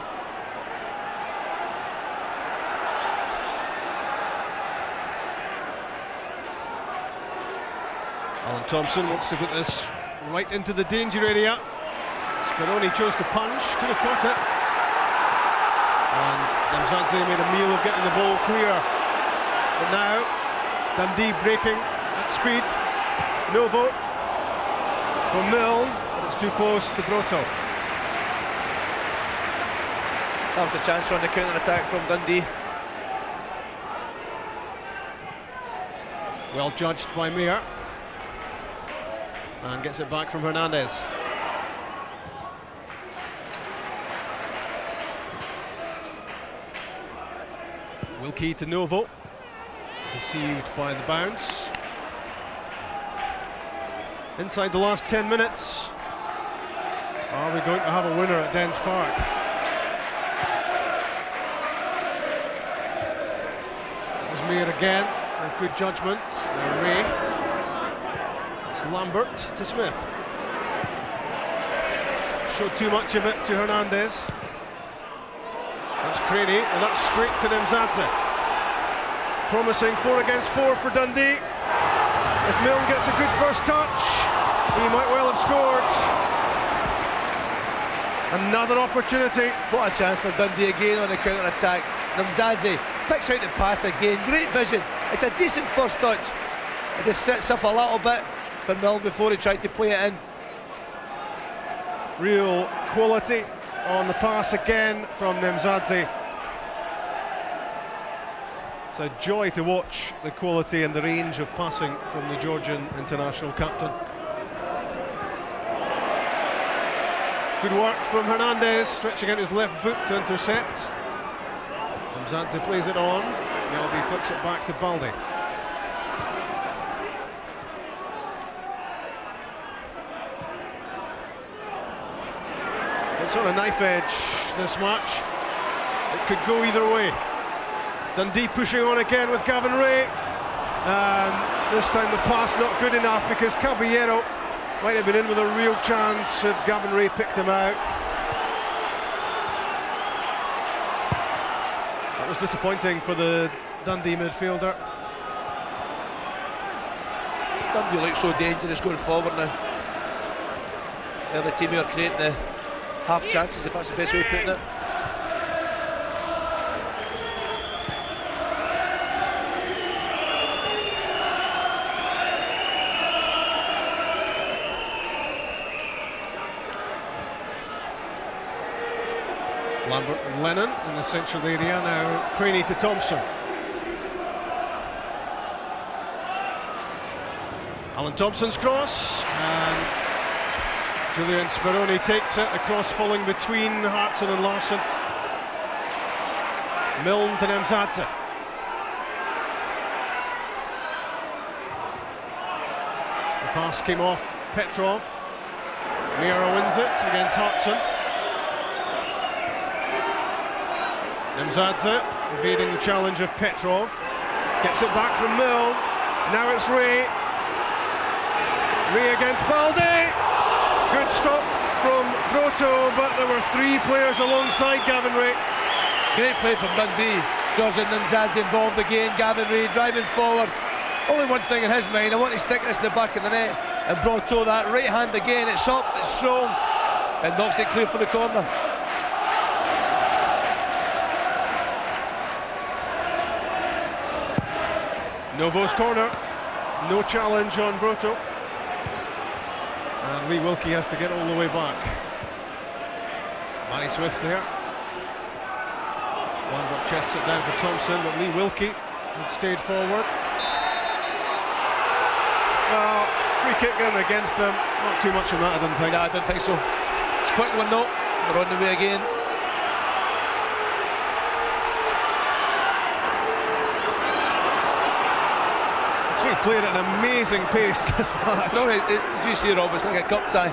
Alan Thompson wants to put this right into the danger area. Speroni chose to punch, could have caught it. And Mzadze made a meal of getting the ball clear. But now, Dundee breaking at speed. Novo for Milne, but it's too close to Broto. That was a chance on the counter-attack from Dundee. Well judged by Mayer. And gets it back from Hernandez. Wilkie to Novo. Deceived by the bounce. Inside the last 10 minutes. Are we going to have a winner at Dens Park? There's Mayer again with good judgment. Now Ray. Lambert to Smith. Showed too much of it to Hernandez. That's Craney, and that's straight to Mzadze. Promising 4 against 4 for Dundee. If Milne gets a good first touch, he might well have scored. Another opportunity. What a chance for Dundee again on the counter-attack. Mzadze picks out the pass again. Great vision. It's a decent first touch. It just sits up a little bit for Milne before he tried to play it in. Real quality on the pass again from Mzadze. It's a joy to watch the quality and the range of passing from the Georgian international captain. Good work from Hernandez, stretching out his left boot to intercept. Mzadze plays it on. Yalby flicks it back to Baldy. It's on a knife edge, this match. It could go either way. Dundee pushing on again with Gavin Ray. And this time the pass not good enough because Caballero might have been in with a real chance had Gavin Ray picked him out. That was disappointing for the Dundee midfielder. Dundee looks so dangerous going forward now. They're the team who are creating the half chances, if that's the best way of putting it. Lambert and Lennon in the central area. Now Craney to Thompson. Alan Thompson's cross, and Julian Speroni takes it across, falling between Hartson and Larsson. Milne to Nemzadze. The pass came off Petrov. Mira wins it against Hartson. Nemzadze evading the challenge of Petrov. Gets it back from Milne. Now it's Ray. Ray against Balde. Good stop from Broto, but there were three players alongside Gavin Ray. Great play from Dundee. George and Nemzadze involved again. Gavin Ray driving forward. Only one thing in his mind, I want to stick this in the back of the net. And Broto, that right hand again, it's up, it's strong, and knocks it clear for the corner. Novo's corner, no challenge on Broto. And Lee Wilkie has to get all the way back. Manny Smith's there. Lambert chests it down for Thompson, but Lee Wilkie had stayed forward. Well, free kick in against him. Not too much on that, I didn't think. No, I didn't think so. It's a quick one though. They're on the way again. It's been played at an amazing pace this match. It's brilliant. As you see, Rob, it's like a cup tie.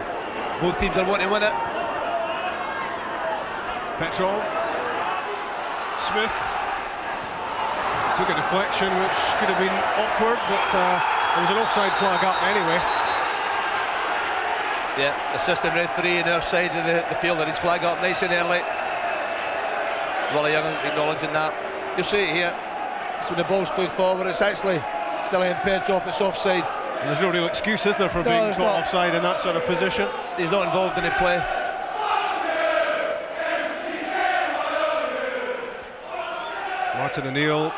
Both teams are wanting to win it. Petrov. Smith. Took a deflection which could have been awkward, but there was an offside flag up anyway. Yeah, assistant referee on our side of the field, and his flag up nice and early. Willie Young acknowledging that. You'll see it here. It's when the ball's played forward, it's actually still in Petrov, it's offside. And there's no real excuse, is there, for being caught offside in that sort of position? He's not involved in the play. Martin O'Neill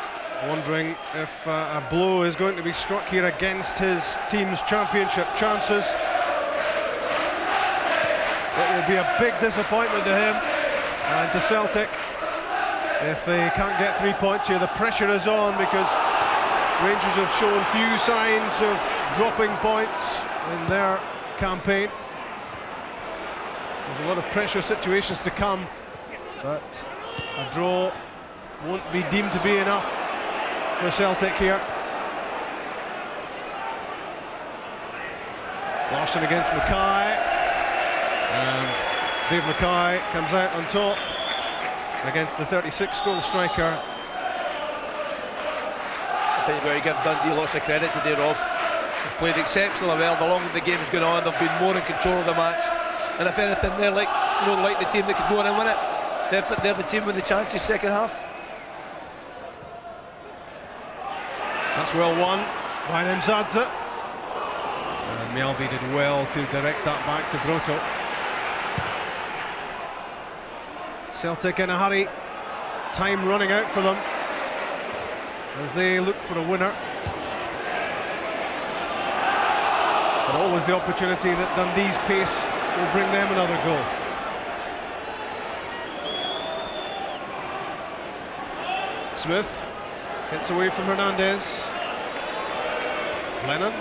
wondering if a blow is going to be struck here against his team's championship chances. It will be a big disappointment to him and to Celtic if they can't get 3 points here. The pressure is on because Rangers have shown few signs of dropping points in their campaign. There's a lot of pressure situations to come, but a draw won't be deemed to be enough for Celtic here. Larsson against Mackay, and Dave Mackay comes out on top against the 36-goal striker. I think you've got to give Dundee lots of credit today, Rob. They've played exceptionally well. The longer the game's gone on, they've been more in control of the match. And if anything, they're like, like the team that could go on and win it. They're the team with the chances second half. That's well won by Nemzadze. And Mjällby did well to direct that back to Broto. Celtic in a hurry. Time running out for them as they look for a winner. But always the opportunity that Dundee's pace will bring them another goal. Smith gets away from Hernandez. Lennon.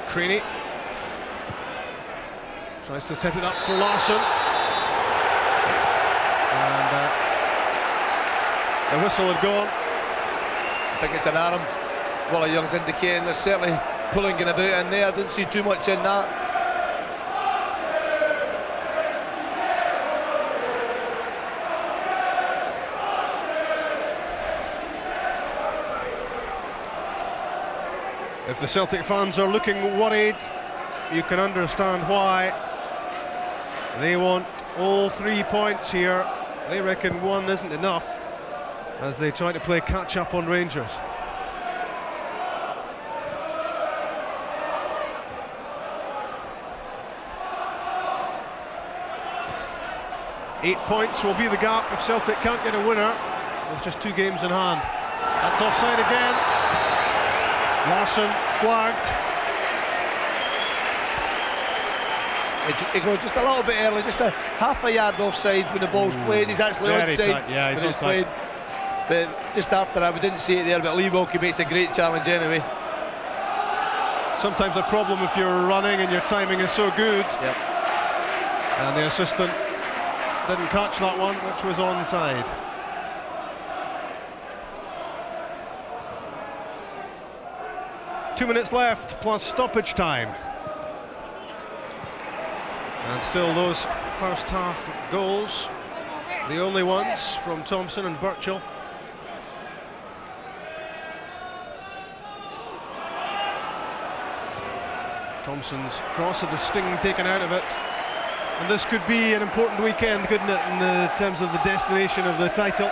Craney tries to set it up for Larsson. And the whistle had gone. I think it's an arm. Willie Young's indicating there's certainly pulling about in there. I didn't see too much in that. If the Celtic fans are looking worried, you can understand why. They want all 3 points here. They reckon one isn't enough as they try to play catch-up on Rangers. Eight points will be the gap if Celtic can't get a winner with just 2 games in hand. That's offside again. Larsson flagged. He goes just a little bit early, just a half a yard offside when the ball's played. He's actually onside. Yeah, he's played. But just after that, we didn't see it there. But Lee Wilkie makes a great challenge anyway. Sometimes a problem if you're running and your timing is so good. Yep. And the assistant didn't catch that one, which was onside. Two minutes left, plus stoppage time. And still those first half goals, the only ones from Thompson and Birchall. Thompson's cross had the sting taken out of it. And this could be an important weekend, couldn't it, in terms of the destination of the title?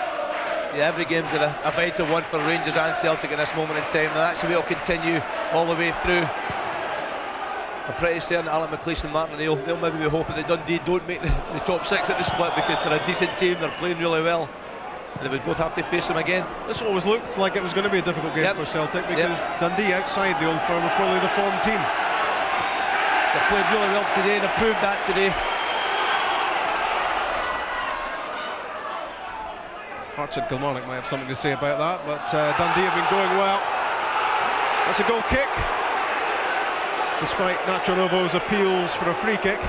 Yeah, every game's a vital one for Rangers and Celtic at this moment in time, and that's the way it'll continue all the way through. I'm pretty certain Alec McLeish and Martin O'Neill, they'll maybe be hoping that Dundee don't make the top six at the split, because they're a decent team, they're playing really well, and they would both have to face them again. This always looked like it was going to be a difficult game for Celtic, because Dundee outside the Old Firm were probably the form team. They played really well today, and they proved that today. Hearts and Kilmarnock might have something to say about that, but Dundee have been going well. That's a goal kick, despite Nacho Novo's appeals for a free kick.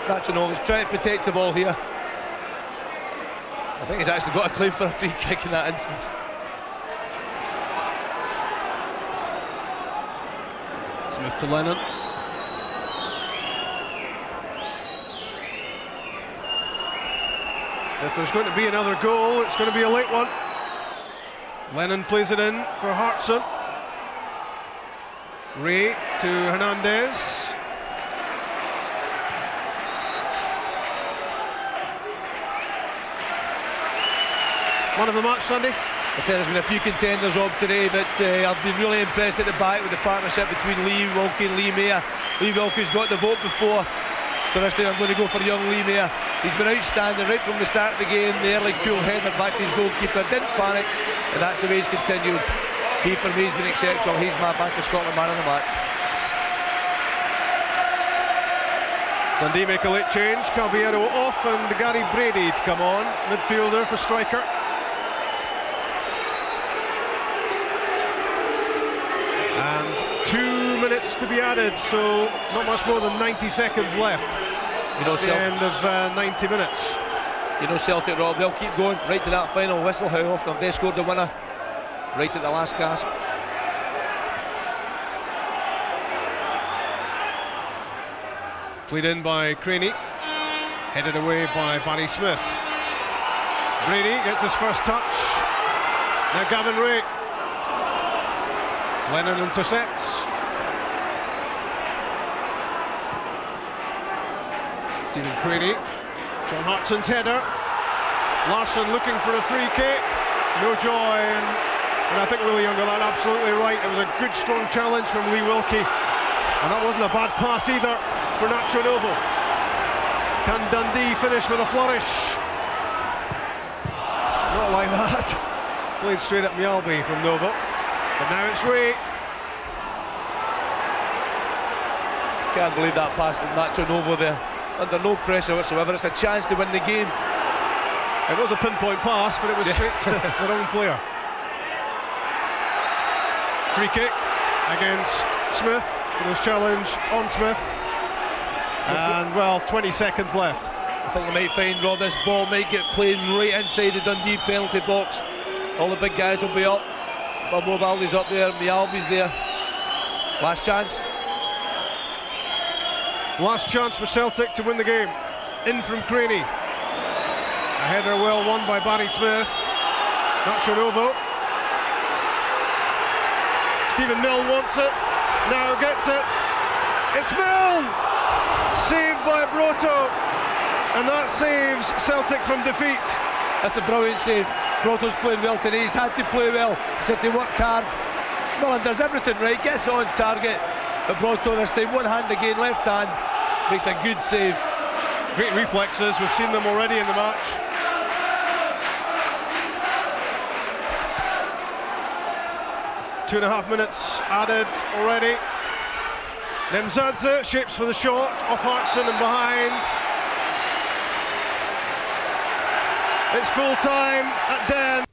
Nacho Novo's trying to protect the ball here. I think he's actually got a claim for a free kick in that instance. Smith to Lennon. If there's going to be another goal, it's going to be a late one. Lennon plays it in for Hartson. Ray to Hernandez. Man of the match, Sunday. I tell you, there's been a few contenders, Rob, today, but I've been really impressed at the back with the partnership between Lee Wilkie and Lee Mayer. Lee Wilkie's got the vote before. For this time I'm going to go for young Lee Mayer. He's been outstanding right from the start of the game. The early cool header back to his goalkeeper, didn't panic, and that's the way he's continued. He, for me, has been exceptional. He's my Bank of Scotland man of the match. Dundee make a late change. Caballero off and Gary Brady to come on. Midfielder for striker. And 2 minutes to be added, so not much more than 90 seconds left. You know, at the end of 90 minutes. You know Celtic, Rob, they'll keep going right to that final whistle. How often have they scored the winner? Right at the last gasp. Played in by Craney. Headed away by Barry Smith. Brady gets his first touch. Now Gavin Ray. Lennon intercepts. Stephen Craney. John Hartson's header. Larsson looking for a free kick. No joy, and I think Willie Young got that absolutely right. It was a good, strong challenge from Lee Wilkie, and that wasn't a bad pass either for Nacho Novo. Can Dundee finish with a flourish? Not like that. Played straight at Mjallby from Novo, but now it's Ray. Can't believe that pass from Nacho Novo there. Under no pressure whatsoever. It's a chance to win the game. It was a pinpoint pass, but it was straight to the wrong player. Free kick against Smith. It was challenge on Smith. And, well, 20 seconds left. I think you might find, Rob, this ball might get played right inside the Dundee penalty box. All the big guys will be up. Bobo Valdi's up there, Mjallby's there. Last chance. Last chance for Celtic to win the game. In from Craney. A header well won by Barry Smith. Nacho Novo. Stephen Mill wants it. Now gets it. It's Mill! Saved by Broto. And that saves Celtic from defeat. That's a brilliant save. Broto's playing well today. He's had to play well. He's had to work hard. Mullen does everything right. Gets on target. But Broto this time, one hand again, left hand. Makes a good save. Great reflexes. We've seen them already in the match. Two and a half minutes added already. Nemzadze shapes for the shot, off Hartson and behind. It's full time at Den.